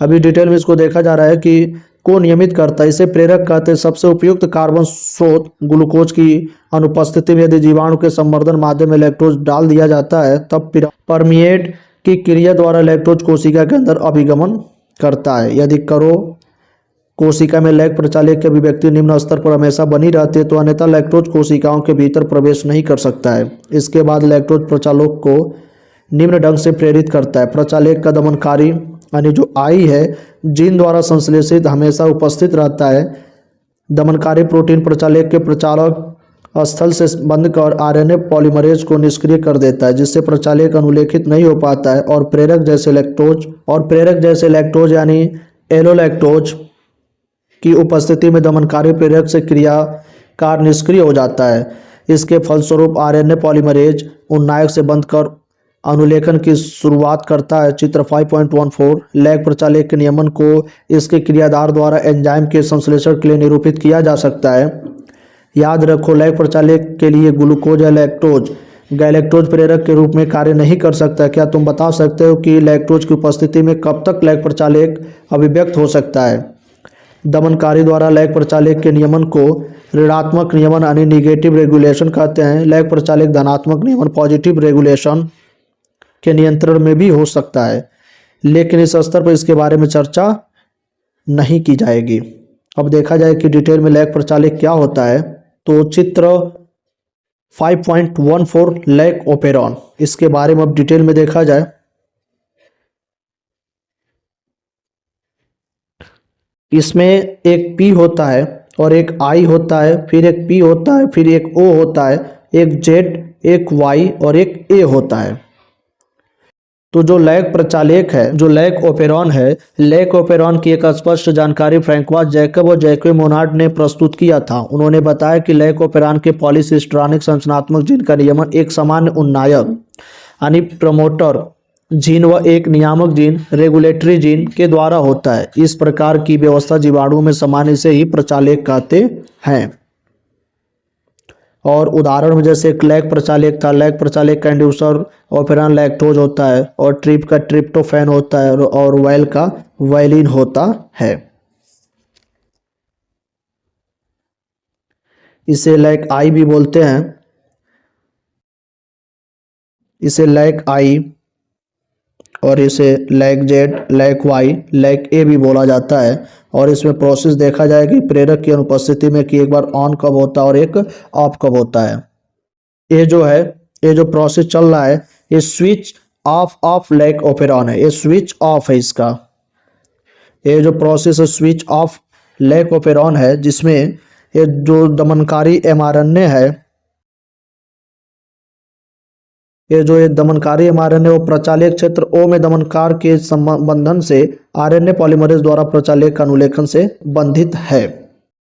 अभी डिटेल में इसको देखा जा रहा है कि को नियमित करता है, इसे प्रेरक कहते हैं। सबसे उपयुक्त कार्बन स्रोत ग्लूकोज की अनुपस्थिति में यदि जीवाणु के संवर्धन माध्यम में लैक्टोज डाल दिया जाता है, तब परमिएट की क्रिया द्वारा लैक्टोज कोशिका के अंदर अभिगमन करता है। यदि कोशिका में लैग प्रचालक की अभिव्यक्ति निम्न स्तर पर हमेशा बनी रहती है, तो अन्यथा लैक्टोज कोशिकाओं के भीतर प्रवेश नहीं कर सकता है। इसके बाद लैक्टोज प्रचालक को निम्न ढंग से प्रेरित करता है। प्रचालक का दमनकारी यानी जो आई है जीन द्वारा संश्लेषित हमेशा उपस्थित रहता है। दमनकारी प्रोटीन प्रचालक के प्रचालक स्थल से बंध कर RNA पॉलीमरेज को निष्क्रिय कर देता है, जिससे प्रचालक अनुलेखित नहीं हो पाता है, और प्रेरक जैसे लैक्टोज यानी एलोलैक्टोज की उपस्थिति में दमनकारी प्रेरक से क्रियाकार निष्क्रिय हो जाता है। इसके फलस्वरूप RNA पॉलीमरेज उन्नायक से बंध कर अनुलेखन की शुरुआत करता है, चित्र 5.14। लैग प्रचालक के नियमन को इसके क्रियाधार द्वारा एंजाइम के संश्लेषण के लिए निरूपित किया जा सकता है। याद रखो, लैग प्रचालक के लिए ग्लूकोज या लैक्टोज गैलेक्टोज प्रेरक के रूप में कार्य नहीं कर सकता। क्या तुम बता सकते हो कि लैक्टोज की उपस्थिति में कब तक लैग प्रचालक अभिव्यक्त हो सकता है? दमनकारी द्वारा लैग प्रचालक के नियमन को ऋणात्मक नियमन यानी निगेटिव रेगुलेशन कहते हैं। लैग प्रचालक धनात्मक नियमन पॉजिटिव रेगुलेशन के नियंत्रण में भी हो सकता है, लेकिन इस स्तर पर इसके बारे में चर्चा नहीं की जाएगी। अब देखा जाए कि डिटेल में लैग प्रचालक क्या होता है। तो चित्र 5.14 लैग ओपेरॉन, इसके बारे में अब डिटेल में देखा जाए। इसमें एक P होता है और एक I होता है, फिर एक P होता है, फिर एक O होता है, एक Z, एक Y और एक A होता है। तो जो लैग प्रचालक है, जो लैग ओपेरॉन है, लैग ओपेरॉन की एक स्पष्ट जानकारी फ्रैंकवास जैकब और जैकबे मोनार्ड ने प्रस्तुत किया था। उन्होंने बताया कि लैग ओपेरॉन के पॉलीसिस्ट्रॉनिक संरचनात्मक जीन का नियमन एक सामान्य उन्नायक यानी प्रमोटर जीन व एक नियामक जीन रेगुलेटरी जीन के द्वारा होता है। इस प्रकार की व्यवस्था जीवाणु में सामान्य से ही प्रचालक कहते हैं। और उदाहरण में जैसे एक लैक प्रचालक था, लैक प्रचालक का इंड्यूसर ऑपेरान लैक्टोज होता है, और ट्रिप का ट्रिप्टोफैन होता है, और वाइल का वाइलिन होता है। इसे लैक आई भी बोलते हैं, इसे लैक आई, और इसे lac Z, lac Y, lac A भी बोला जाता है। और इसमें प्रोसेस देखा जाए कि प्रेरक की अनुपस्थिति में कि एक बार ऑन कब होता है और एक ऑफ कब होता है। ये जो है, ये जो प्रोसेस चल रहा है, ये स्विच ऑफ लैक ओपेरॉन है, ये स्विच ऑफ है इसका। ये जो प्रोसेस है स्विच ऑफ लैक ओपेरॉन है, जिसमें ये जो दमनकारी एमआरएनए है, ये जो ये दमनकारी एमआरएनए वो प्रचालक क्षेत्र ओ में दमनकार के संबंधन से आरएनए पॉलीमरेज द्वारा प्रचालक अनुलेखन से बंधित है।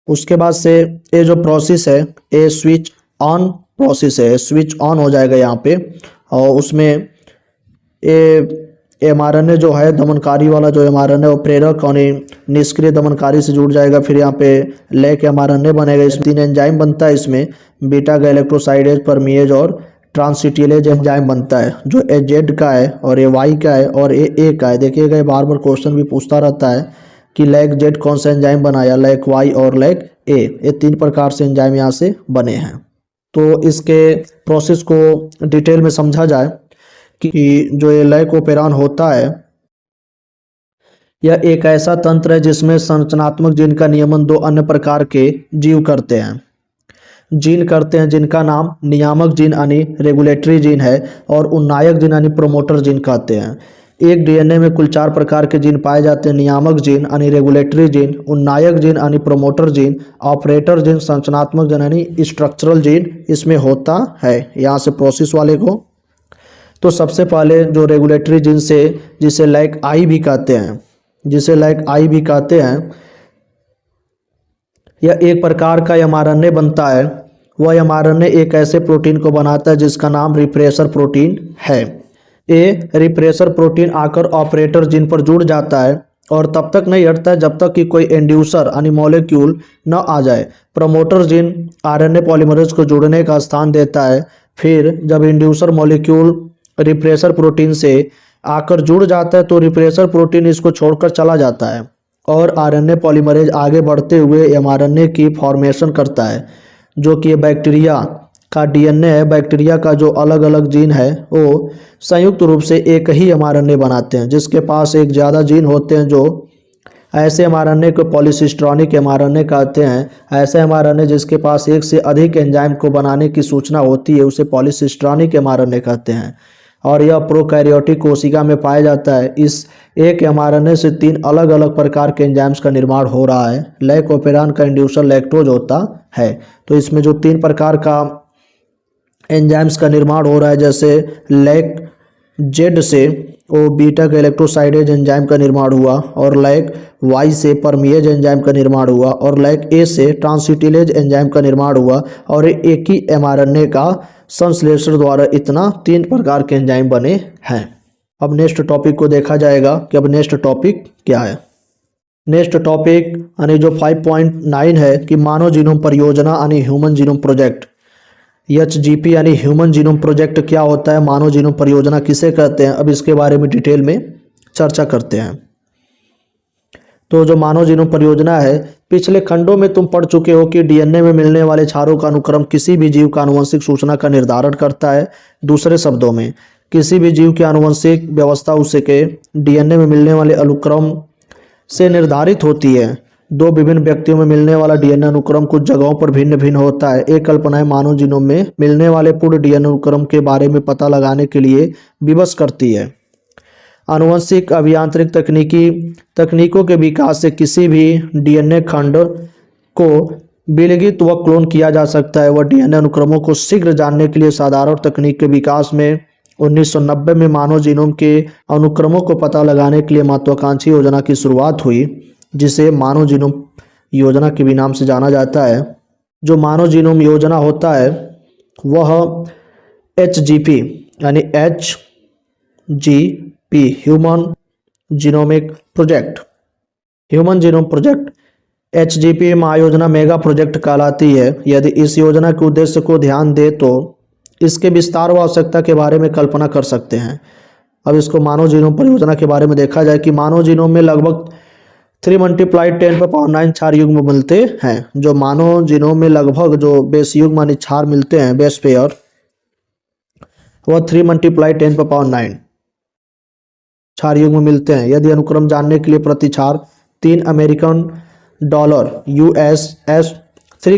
उसके बाद से ये जो प्रोसेस है ये स्विच ऑन प्रोसेस है, स्विच ऑन हो जाएगा यहाँ पे। और उसमें ये एमआरएनए जो है दमनकारी वाला जो एमआरएनए वो प्रेरक और निष्क्रिय दमनकारी से जुड़ जाएगा। फिर यहाँ पे लैक एमआरएनए बनेगा। इसमें 3 एंजाइम बनता है, इसमें बीटा गैलेक्टोसाइडेज, परमीएज और ट्रांससिटिलेज एंजाइम बनता है, जो ए जेड का है और ए वाई का है और ए का है। देखिएगा ये बार बार क्वेश्चन भी पूछता रहता है कि लैक जेड कौन सा एंजाइम बनाया, लैक वाई और लैक ए, ये 3 प्रकार से एंजाइम यहाँ से बने हैं। तो इसके प्रोसेस को डिटेल में समझा जाए कि जो ये लैक ओपेरॉन होता है, यह एक ऐसा तंत्र है जिसमें संरचनात्मक जीन का नियमन 2 अन्य प्रकार के जीव करते हैं, जिनका नाम नियामक जीन यानी रेगुलेटरी जीन है और उन्नायक जीन यानी प्रोमोटर जीन कहते हैं। एक डीएनए में कुल 4 प्रकार के जीन पाए जाते हैं, नियामक जीन यानी रेगुलेटरी जीन, उन्नायक जीन यानी प्रोमोटर जीन, ऑपरेटर जीन, संरचनात्मक जीन यानी स्ट्रक्चरल जीन इसमें होता है। यहाँ से प्रोसेस वाले को, तो सबसे पहले जो रेगुलेटरी जीन से, जिसे लैक आई भी कहते हैं, यह एक प्रकार का एमआरएनए बनता है। वह एमआरएनए एक ऐसे प्रोटीन को बनाता है जिसका नाम रिप्रेसर प्रोटीन है। ये रिप्रेसर प्रोटीन आकर ऑपरेटर जीन पर जुड़ जाता है और तब तक नहीं हटता है जब तक कि कोई इंड्यूसर यानी मॉलिक्यूल न आ जाए। प्रमोटर जीन आरएनए पॉलीमरेज को जुड़ने का स्थान देता है। फिर जब इंड्यूसर मॉलिक्यूल रिप्रेसर प्रोटीन से आकर जुड़ जाता है तो रिप्रेसर प्रोटीन इसको छोड़कर चला जाता है और आरएनए पॉलीमरेज आगे बढ़ते हुए एमआरएनए की फॉर्मेशन करता है, जो कि बैक्टीरिया का डीएनए है। बैक्टीरिया का जो अलग अलग जीन है वो संयुक्त रूप से एक ही एमआरएनए बनाते हैं, जिसके पास एक ज़्यादा जीन होते हैं। जो ऐसे एमआरएनए को पॉलीसिस्ट्रॉनिक एमआरएनए कहते हैं। ऐसे एमआरएनए जिसके पास एक से अधिक एंजाइम को बनाने की सूचना होती है उसे पॉलीसिस्ट्रॉनिक एमआरएनए कहते हैं, और यह प्रोकैरियोटिक कोशिका में पाया जाता है। इस एक एमआरएनए से 3 अलग अलग प्रकार के एंजाइम्स का निर्माण हो रहा है। लैक ओपेरॉन का इंड्यूसर लैक्टोज होता है। तो इसमें जो 3 प्रकार का एंजाइम्स का निर्माण हो रहा है, जैसे लैक जेड से वो बीटा गैलेक्टोसाइडेज एंजाइम का निर्माण हुआ, और लैक वाई से परमीएज एंजाइम का निर्माण हुआ, और लैक ए से ट्रांससिटिलेज एंजाइम का निर्माण हुआ, और एक ही एमआरएनए का संश्लेषण द्वारा इतना 3 प्रकार के एंजाइम बने हैं। अब नेक्स्ट टॉपिक को देखा जाएगा कि अब नेक्स्ट टॉपिक क्या है। नेक्स्ट टॉपिक यानी जो 5.9 है कि मानव जीनोम परियोजना यानी ह्यूमन जीनोम प्रोजेक्ट, HGP यानी ह्यूमन जीनोम प्रोजेक्ट क्या होता है, मानव जीनोम परियोजना किसे कहते हैं, अब इसके बारे में डिटेल में चर्चा करते हैं। तो जो मानव जीनोम परियोजना है, पिछले खंडों में तुम पढ़ चुके हो कि डीएनए में मिलने वाले क्षारों का अनुक्रम किसी भी जीव का आनुवंशिक सूचना का निर्धारण करता है। दूसरे शब्दों में किसी भी जीव की आनुवंशिक व्यवस्था उसके डीएनए में मिलने वाले अनुक्रम से निर्धारित होती है। 2 विभिन्न व्यक्तियों में मिलने वाला डीएनए अनुक्रम कुछ जगहों पर भिन्न भिन्न होता है। एक कल्पनाएं मानव जीनोम में मिलने वाले पूर्ण डीएनए अनुक्रम के बारे में पता लगाने के लिए विवश करती है। आनुवंशिक अभियांत्रिक तकनीकों के विकास से किसी भी डीएनए खंड को विलगित व क्लोन किया जा सकता है। वह डीएनए अनुक्रमों को शीघ्र जानने के लिए साधारण तकनीक के विकास में 1990 में मानव जीनोम के अनुक्रमों को पता लगाने के लिए महत्वाकांक्षी योजना की शुरुआत हुई, जिसे मानव जीनोम योजना के भी नाम से जाना जाता है। जो मानव जीनोम योजना होता है वह HGP यानी P human genomic project. Human genome project HGP महायोजना मेगा प्रोजेक्ट कहलाती है। यदि इस योजना के उद्देश्य को ध्यान दे तो इसके विस्तार व आवश्यकता के बारे में कल्पना कर सकते हैं। अब इसको मानव जीनोम परियोजना के बारे में देखा जाए कि मानव जीनोम में लगभग 3×10⁹ क्षार युग्म मिलते हैं। जो मानव जीनोम में लगभग जो बेस युग्म यानी क्षार मिलते हैं, बेस पेयर, वह 3×10⁹ क्षार युग्म मिलते हैं। यदि अनुक्रम जानने के लिए प्रति क्षार $3 USS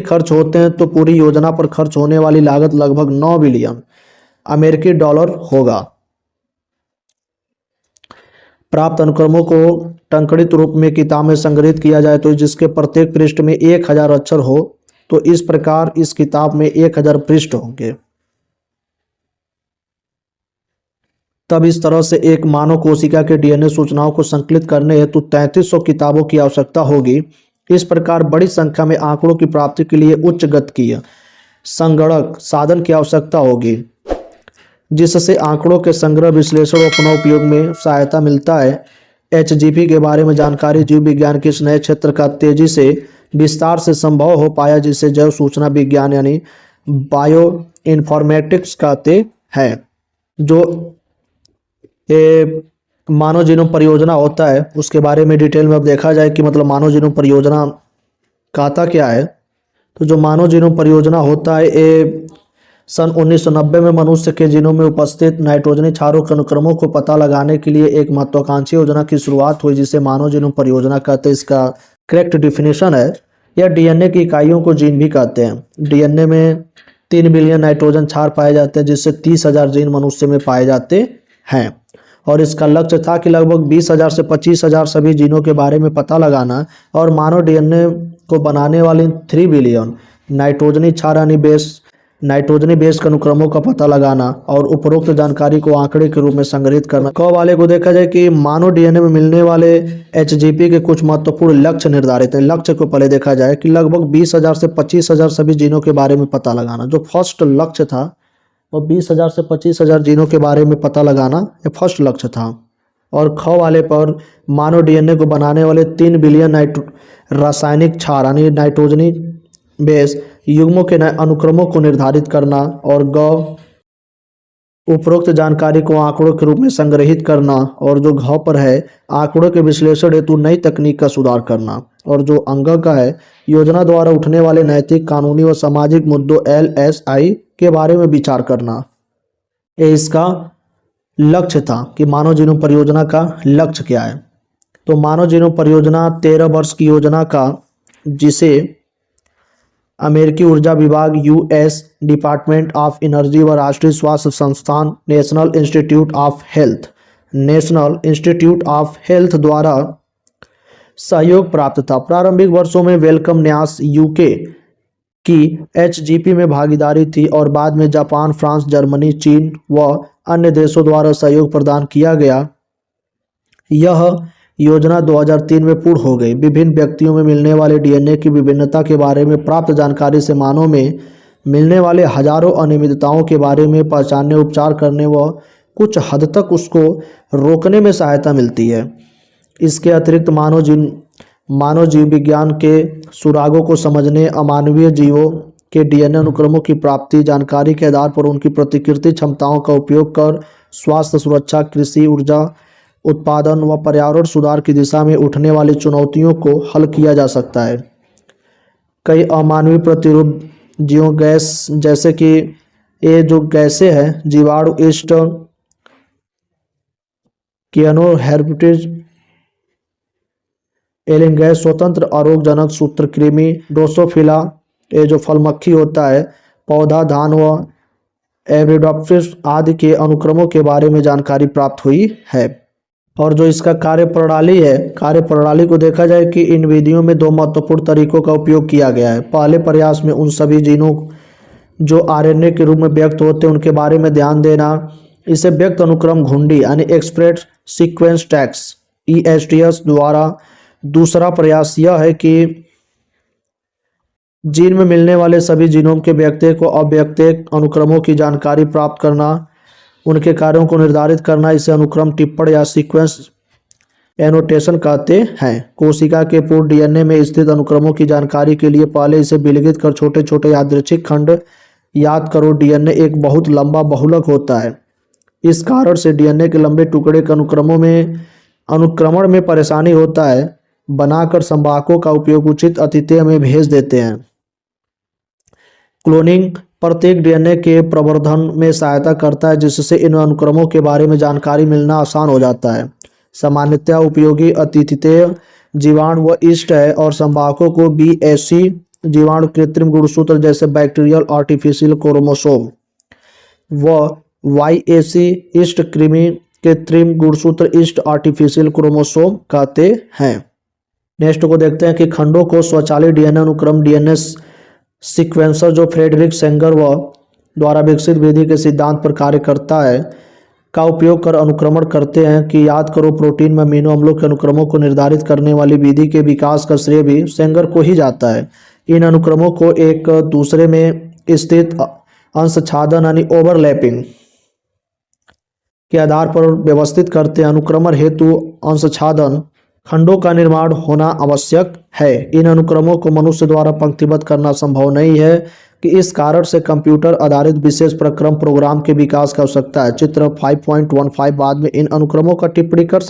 खर्च होते हैं तो पूरी योजना पर खर्च होने वाली लागत लगभग $9 बिलियन होगा। प्राप्त अनुक्रमों को टंकणित रूप में किताब में संग्रहित किया जाए तो जिसके प्रत्येक पृष्ठ में 1000 अक्षर हो, तो इस प्रकार इस किताब में 1000 पृष्ठ होंगे। तब इस तरह से एक मानव कोशिका के डीएनए सूचनाओं को संकलित करने हेतु 3300 किताबों की आवश्यकता होगी। इस प्रकार बड़ी संख्या में आंकड़ों की प्राप्ति के लिए उच्च गतिकीय संगणक साधन की आवश्यकता होगी, जिससे आंकड़ों के संग्रह, विश्लेषण और पुनः उपयोग में सहायता मिलता है। एचजीपी के बारे में जानकारी जीव विज्ञान के इस नए क्षेत्र का तेजी से विस्तार से संभव हो पाया, जिसे जैव सूचना विज्ञान यानी बायो इन्फॉर्मेटिक्स कहते हैं। जो मानव जीनोम परियोजना होता है उसके बारे में डिटेल में अब देखा जाए कि मतलब मानव जीनोम परियोजना कहता क्या है। तो जो मानव जीनोम परियोजना होता है ये सन 1990 में मनुष्य के जीनोम में उपस्थित नाइट्रोजनी क्षारों के अनुक्रमों को पता लगाने के लिए एक महत्वाकांक्षी योजना की शुरुआत हुई, जिसे मानव जीनोम परियोजना कहते हैं। इसका करेक्ट डिफिनेशन है, यह डीएनए की इकाइयों को जीन भी कहते हैं। डीएनए में 3 बिलियन नाइट्रोजन क्षार पाए जाते हैं, जिससे 30,000 जीन मनुष्य में पाए जाते हैं। और इसका लक्ष्य था कि लगभग 20,000 से 25,000 सभी जीनों के बारे में पता लगाना और मानव डीएनए को बनाने वाले 3 बिलियन नाइट्रोजनी क्षार यानी नाइट्रोजनी बेस के अनुक्रमों का पता लगाना और उपरोक्त जानकारी को आंकड़े के रूप में संग्रहित करना। क वाले को देखा जाए कि मानव डीएनए में मिलने वाले एचजीपी के कुछ महत्वपूर्ण लक्ष्य निर्धारित हैं। लक्ष्य को पहले देखा जाए कि लगभग 20,000 से 25,000 सभी जीनों के बारे में पता लगाना। जो फर्स्ट लक्ष्य था वो 20,000 से 25,000 जीनों के बारे में पता लगाना, ये फर्स्ट लक्ष्य था। और ख वाले पर मानव डीएनए को बनाने वाले 3 बिलियन रासायनिक क्षार यानी नाइट्रोजनी बेस युग्मों के अनुक्रमों को निर्धारित करना। और ग उपरोक्त जानकारी को आंकड़ों के रूप में संग्रहित करना। और जो घ पर है आंकड़ों के विश्लेषण हेतु नई तकनीक का सुधार करना। और जो अंग का है योजना द्वारा उठने वाले नैतिक, कानूनी व सामाजिक मुद्दों LSI के बारे में विचार करना। ये इसका लक्ष्य था कि मानव जीनोम परियोजना का लक्ष्य क्या है। तो मानव जीनोम परियोजना 13 वर्ष की योजना का, जिसे अमेरिकी ऊर्जा विभाग, US डिपार्टमेंट ऑफ एनर्जी व राष्ट्रीय स्वास्थ्य संस्थान नेशनल इंस्टीट्यूट ऑफ हेल्थ द्वारा सहयोग प्राप्त था। प्रारंभिक वर्षों में वेलकम न्यास UK की एचजीपी में भागीदारी थी और बाद में जापान, फ्रांस, जर्मनी, चीन व अन्य देशों द्वारा सहयोग प्रदान किया गया। यह योजना 2003 में पूर्ण हो गई। विभिन्न व्यक्तियों में मिलने वाले डीएनए की विभिन्नता के बारे में प्राप्त जानकारी से मानव में मिलने वाले हजारों अनियमितताओं के बारे में पहचानने, उपचार करने व कुछ हद तक उसको रोकने में सहायता मिलती है। इसके अतिरिक्त मानव जीव विज्ञान के सुरागों को समझने, अमानवीय जीवों के डीएनए अनुक्रमों की प्राप्ति, जानकारी के आधार पर उनकी प्रतिकृति क्षमताओं का उपयोग कर स्वास्थ्य सुरक्षा, कृषि, ऊर्जा उत्पादन व पर्यावरण सुधार की दिशा में उठने वाली चुनौतियों को हल किया जा सकता है। कई अमानवीय प्रतिरूप जीवों गैस, जैसे कि ये जो गैसें हैं जीवाणु, ईस्ट, कियानो, हेर्पिटिज, एलिन गैस, स्वतंत्र अरोगजनक सूत्रकृमि, ड्रोसोफिला, ये जो फल मक्खी होता है, पौधा, धान व एब्रिडोप्सिस आदि के अनुक्रमों के बारे में जानकारी प्राप्त हुई है। और जो इसका कार्यप्रणाली है, कार्यप्रणाली को देखा जाए कि इन विधियों में 2 महत्वपूर्ण तरीकों का उपयोग किया गया है। पहले प्रयास में उन सभी जीनों जो आरएनए के रूप में व्यक्त होते हैं उनके बारे में ध्यान देना, इसे व्यक्त अनुक्रम घुंडी यानी एक्सप्रेस सीक्वेंस टैक्स ESTS द्वारा। दूसरा प्रयास यह है कि जीन में मिलने वाले सभी जीनोम के व्यक्तिक व अव्यक्तिक अनुक्रमों की जानकारी प्राप्त करना। उनके कार्यों को निर्धारित करना, इसे अनुक्रम टिप्पण या सीक्वेंस एनोटेशन कहते हैं। कोशिका के पूर्ण डीएनए में स्थित अनुक्रमों की जानकारी के लिए पहले इसे विलगित कर छोटे छोटे यादृच्छिक खंड याद करो। डीएनए एक बहुत लंबा बहुलक होता है। इस कारण से डीएनए के लंबे टुकड़े के अनुक्रमण में परेशानी होता है। बनाकर संवाहकों का उपयोग उचित अतिथि में भेज देते हैं। क्लोनिंग प्रत्येक डीएनए के प्रवर्धन में सहायता करता है, जिससे इन अनुक्रमों के बारे में जानकारी मिलना आसान हो जाता है। सामान्यतः उपयोगी अतिथेय जीवाणु व ईस्ट है और संवाहकों को बीएससी जीवाणु, कृत्रिम गुणसूत्र जैसे बैक्टीरियल आर्टिफिशियल क्रोमोसोम व वाईएसी ईस्ट कृमि, कृत्रिम गुणसूत्र ईस्ट आर्टिफिशियल क्रोमोसोम कहते हैं। नेक्स्ट को देखते हैं कि खंडों को स्वचालित डीएनए अनुक्रम डीएनए सीक्वेंसर जो फ्रेडरिक सेंगर व द्वारा विकसित विधि के सिद्धांत पर कार्य करता है का उपयोग कर अनुक्रमण करते हैं। कि याद करो, प्रोटीन में अमीनो अम्लों के अनुक्रमों को निर्धारित करने वाली विधि के विकास का श्रेय भी सेंगर को ही जाता है। इन अनुक्रमों को एक दूसरे में स्थित अंशछादन यानी ओवरलैपिंग के आधार पर व्यवस्थित करते हैं। अनुक्रमण हेतु अंशछादन खंडों का निर्माण होना आवश्यक है। इन अनुक्रमों को मनुष्य द्वारा पंक्तिबद्ध करना संभव नहीं है कि इस कारण से कंप्यूटर आधारित विशेष प्रक्रम प्रोग्राम के विकास की आवश्यकता है। चित्र 5.15 बाद में इन अनुक्रमों का टिप्पणी कर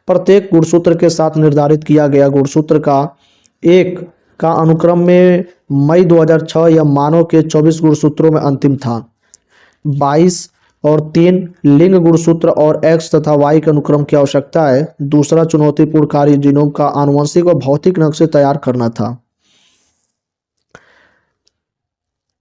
प्रत्येक गुणसूत्र के साथ निर्धारित किया गया गुणसूत्र का एक का अनुक्रम में मई 2006 या मानव के 24 गुणसूत्रों में अंतिम था। 22 और 3 लिंग गुणसूत्र और X तथा Y के अनुक्रम की आवश्यकता है। दूसरा चुनौतीपूर्ण कार्य जीनोम का आनुवंशिक और भौतिक नक्शे तैयार करना था।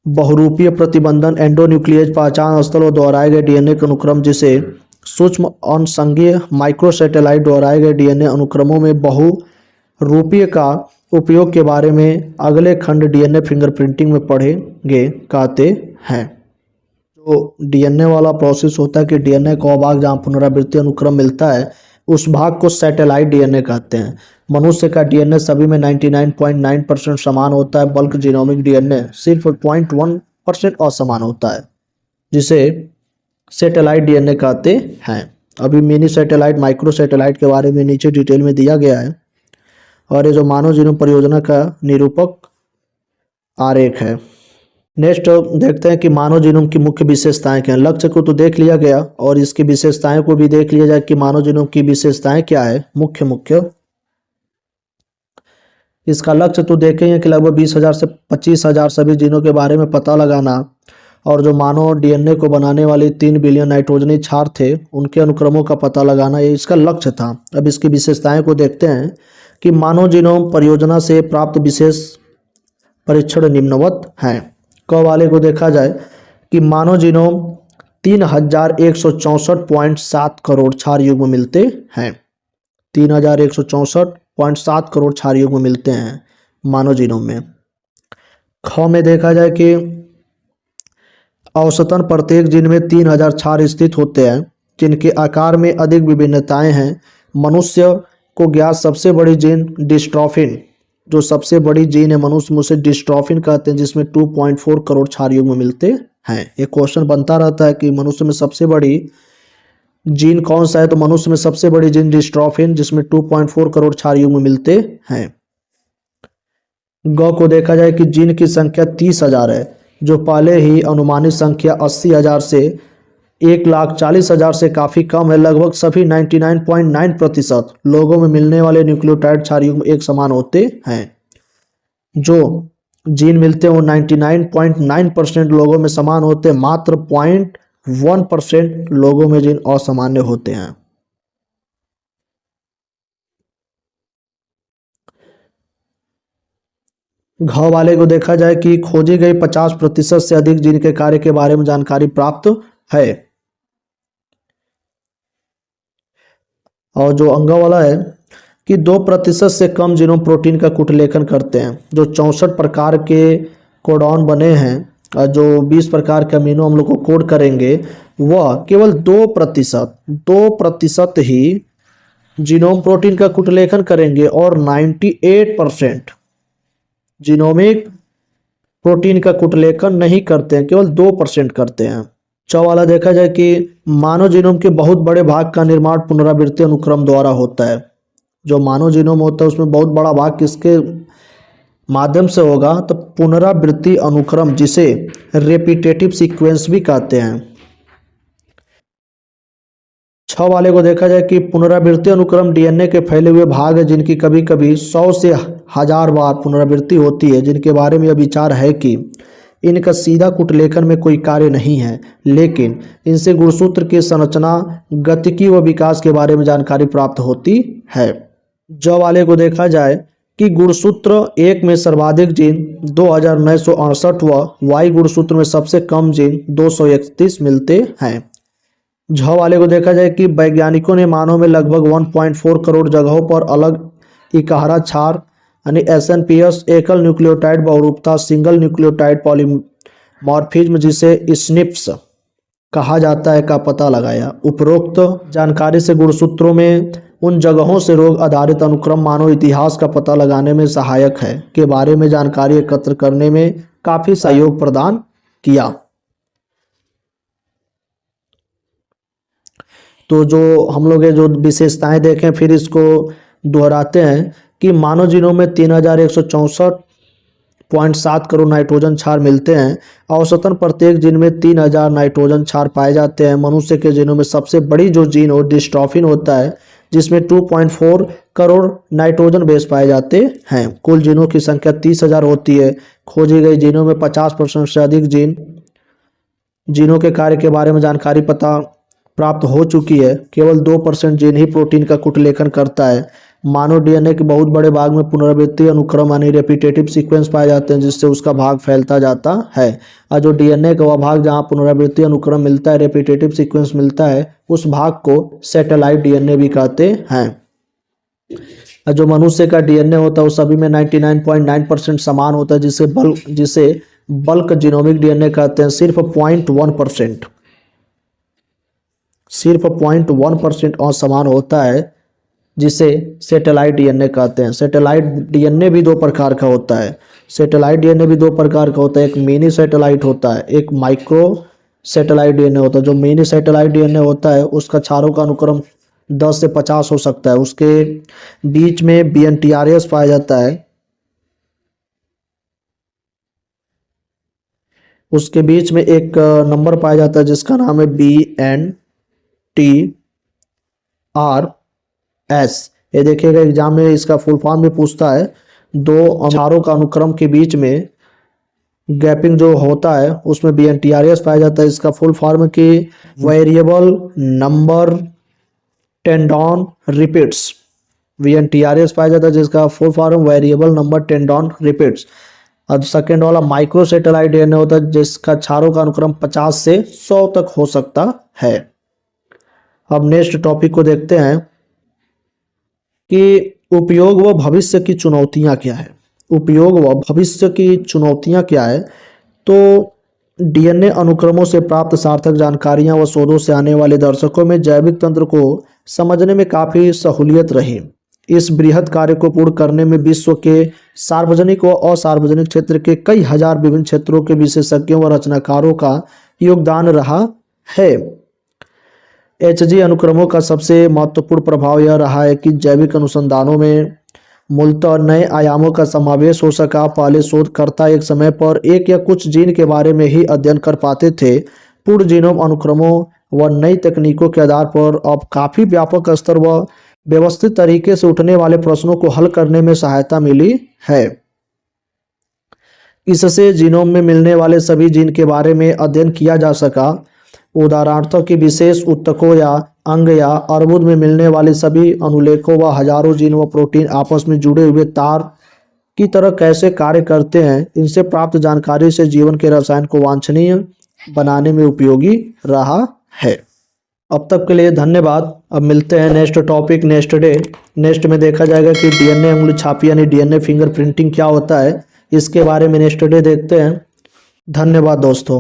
बहुरूपीय प्रतिबंधन एंडोन्यूक्लियेज पहचान स्थल और दोहराए गए डीएनए के अनुक्रम, जिसे सूक्ष्म अनसंघीय माइक्रोसैटेलाइट दोहराए गए डीएनए अनुक्रमों में बहुरूपीय का उपयोग के बारे में अगले खंड डीएनए फिंगरप्रिंटिंग में पढ़ेंगे कहते हैं। जो डीएनए वाला प्रोसेस होता है कि डीएनए का भाग जहाँ पुनरावृत्ति अनुक्रम मिलता है उस भाग को सैटेलाइट डीएनए कहते हैं। मनुष्य का डीएनए सभी में 99.9% समान होता है। बल्क जीनोमिक डीएनए सिर्फ 0.1% असमान होता है, जिसे सैटेलाइट डीएनए कहते हैं। अभी मिनी सैटेलाइट, माइक्रो सैटेलाइट के बारे में नीचे डिटेल में दिया गया है। और ये जो मानव जीनोम परियोजना का निरूपक आरेख है। नेक्स्ट देखते हैं कि मानव जीनोम की मुख्य विशेषताएं क्या हैं। लक्ष्य को तो देख लिया गया और इसकी विशेषताएं को भी देख लिया जाए कि मानव जीनोम की विशेषताएं क्या है। मुख्य इसका लक्ष्य तो देखे हैं कि लगभग 20,000 से 25,000 सभी जीनों के बारे में पता लगाना और जो मानव डीएनए को बनाने वाले 3 बिलियन नाइट्रोजनी क्षार थे उनके अनुक्रमों का पता लगाना, ये इसका लक्ष्य था। अब इसकी विशेषताएं को देखते हैं कि मानव जीनोम परियोजना से प्राप्त विशेष परीक्षण निम्नवत हैं। क वाले को देखा जाए कि मानव जीनोम 3164.7 करोड़ क्षार युग्म मिलते हैं। 3164.7 करोड़ क्षार युग्म मिलते हैं मानव जीनोम में। ख में देखा जाए कि औसतन प्रत्येक जीन में 3000 क्षार स्थित होते हैं, जिनके आकार में अधिक विभिन्नताएं हैं। मनुष्य को ज्ञात सबसे बड़ी जीन डिस्ट्रॉफिन, जो सबसे बड़ी जीन है मनुष्य में, उसे डिस्ट्रॉफिन कहते हैं, जिसमें 2.4 करोड़ क्षार युग्म मिलते हैं। एक क्वेश्चन बनता रहता है कि मनुष्य में सबसे बड़ी जीन कौन सा है, तो मनुष्य में सबसे बड़ी जीन डिस्ट्रॉफिन, जिसमें 2.4 करोड़ क्षार युग्म मिलते हैं। ग को देखा जाए कि जीन की संख्या 30,000 है, जो पहले ही अनुमानित संख्या 80,000 से 1,40,000 से काफ़ी कम है। लगभग सभी 99.9% लोगों में मिलने वाले न्यूक्लियोटाइड क्षार युग्म एक समान होते हैं। जो जीन मिलते हैं वो 99.9% लोगों में समान होते हैं, मात्र 0.1% लोगों में जीन असामान्य होते हैं। घ वाले को देखा जाए कि खोजी गई 50% से अधिक जीन के कार्य के बारे में जानकारी प्राप्त है। और जो अंगा वाला है कि 2% से कम जीनोम प्रोटीन का कुटलेखन करते हैं। जो 64 प्रकार के कोडॉन बने हैं और जो 20 प्रकार के अमीनो अम्लों को कोड करेंगे, वह केवल 2% ही जीनोम प्रोटीन का कुटलेखन करेंगे और 98% जीनोमिक प्रोटीन का कुटलेखन नहीं करते हैं, केवल 2% करते हैं। वाला देखा जाए कि मानव जीनोम के बहुत बड़े भाग का निर्माण पुनरावृत्ति अनुक्रम द्वारा होता है। जो मानव जीनोम होता है उसमें बहुत बड़ा भाग किसके माध्यम से होगा, तो पुनरावृत्ति अनुक्रम, जिसे रेपिटेटिव सीक्वेंस भी कहते हैं। 6 वाले को देखा जाए कि पुनरावृत्ति अनुक्रम डीएनए के फैले हुए भाग है जिनकी कभी कभी 100 से 1000 बार पुनरावृत्ति होती है, जिनके बारे में यह विचार है कि इनका सीधा कुटलेखन में कोई कार्य नहीं है, लेकिन इनसे गुणसूत्र की संरचना, गतिकी व विकास के बारे में जानकारी प्राप्त होती है। ज वाले को देखा जाए कि गुणसूत्र एक में सर्वाधिक जीन 2968 व वाई गुणसूत्र में सबसे कम जीन 231 मिलते हैं। झ वाले को देखा जाए कि वैज्ञानिकों ने मानव में लगभग 1.4 करोड़ जगहों पर अलग इकहरा क्षार यानी एसएनपीएस, एकल न्यूक्लियोटाइड बहुरूपता, सिंगल न्यूक्लियोटाइड पॉलीमॉर्फिज्म, जिसे स्निप्स कहा जाता है, का पता लगाया। उपरोक्त जानकारी से गुणसूत्रों में उन जगहों से रोग आधारित अनुक्रम मानव इतिहास का पता लगाने में सहायक है के बारे में जानकारी एकत्र करने में काफी सहयोग प्रदान किया। तो जो हम लोग जो विशेषताएं देखें फिर इसको दोहराते हैं कि मानव जीनोम में 3164.7 करोड़ नाइट्रोजन क्षार मिलते हैं। औसतन प्रत्येक जीन में 3000 नाइट्रोजन क्षार पाए जाते हैं। मनुष्य के जीनों में सबसे बड़ी जो जीन और डिस्ट्रोफिन होता है, जिसमें 2.4 करोड़ नाइट्रोजन बेस पाए जाते हैं। कुल जीनों की संख्या 30,000 होती है। खोजी गई जीनों में 50% से अधिक जीनों के कार्य के बारे में जानकारी प्राप्त हो चुकी है। केवल 2% जीन ही प्रोटीन का कुटलेखन करता है। मानव डीएनए के बहुत बड़े भाग में पुनरावृत्ति अनुक्रम यानी रेपिटेटिव सीक्वेंस पाए जाते हैं, जिससे उसका भाग फैलता जाता है। और जो डीएनए का वह भाग जहां पुनरावृत्ति अनुक्रम मिलता है, रेपिटेटिव सीक्वेंस मिलता है, उस भाग को सैटेलाइट डीएनए भी कहते हैं। और जो मनुष्य का डीएनए होता है वो सभी में 99.9% समान होता है, जिसे बल्क जीनोमिक डीएनए कहते हैं। सिर्फ 0.1% असमान होता है, जिसे सैटेलाइट डीएनए कहते हैं। सैटेलाइट डीएनए भी 2 प्रकार का होता है। एक मिनी सैटेलाइट होता है, एक माइक्रो सैटेलाइट डीएनए होता है। जो मिनी सैटेलाइट डीएनए होता है उसका क्षारों का अनुक्रम 10 से 50 हो सकता है। उसके बीच में बीएनटीआरएस पाया जाता है। उसके बीच में एक नंबर पाया जाता है जिसका नाम है BNTRS। ये देखिएगा एग्जाम में इसका फुल फॉर्म भी पूछता है। 2 क्षारों का अनुक्रम के बीच में गैपिंग जो होता है उसमें BNTRS पाया जाता है। इसका फुल फॉर्म की variable number tendon repeats, BNTRS पाया जाता है, जिसका full form variable number tendon repeats. और सेकेंड वाला माइक्रो सैटेलाइट डीएनए होता है, जिसका क्षारों का अनुक्रम 50 से 100 तक हो सकता है। अब नेक्स्ट टॉपिक को देखते हैं कि उपयोग व भविष्य की चुनौतियां क्या है। तो डीएनए अनुक्रमों से प्राप्त सार्थक जानकारियां व शोधों से आने वाले दर्शकों में जैविक तंत्र को समझने में काफी सहूलियत रही। इस बृहद कार्य को पूर्ण करने में विश्व के सार्वजनिक व असार्वजनिक क्षेत्र के कई हजार विभिन्न क्षेत्रों के विशेषज्ञों व रचनाकारों का योगदान रहा है। एचजी अनुक्रमों का सबसे महत्वपूर्ण प्रभाव यह रहा है कि जैविक अनुसंधानों में मूलतः नए आयामों का समावेश हो सका। पहले शोधकर्ता एक समय पर एक या कुछ जीन के बारे में ही अध्ययन कर पाते थे। पूर्ण जीनोम अनुक्रमों व नई तकनीकों के आधार पर अब काफी व्यापक स्तर व व्यवस्थित तरीके से उठने वाले प्रश्नों को हल करने में सहायता मिली है। इससे जीनोम में मिलने वाले सभी जीन के बारे में अध्ययन किया जा सका। उदाहरणार्थों की विशेष ऊतकों या अंग या अर्बुद में मिलने वाले सभी अनुलेखों व हजारों जीन व प्रोटीन आपस में जुड़े हुए तार की तरह कैसे कार्य करते हैं, इनसे प्राप्त जानकारी से जीवन के रसायन को वांछनीय बनाने में उपयोगी रहा है। अब तक के लिए धन्यवाद। अब मिलते हैं next topic next day. Next में देखा जाएगा कि डीएनए उंगली छापी यानी डीएनए फिंगरप्रिंटिंग क्या होता है, इसके बारे में नेक्स्ट डे देखते हैं। धन्यवाद दोस्तों।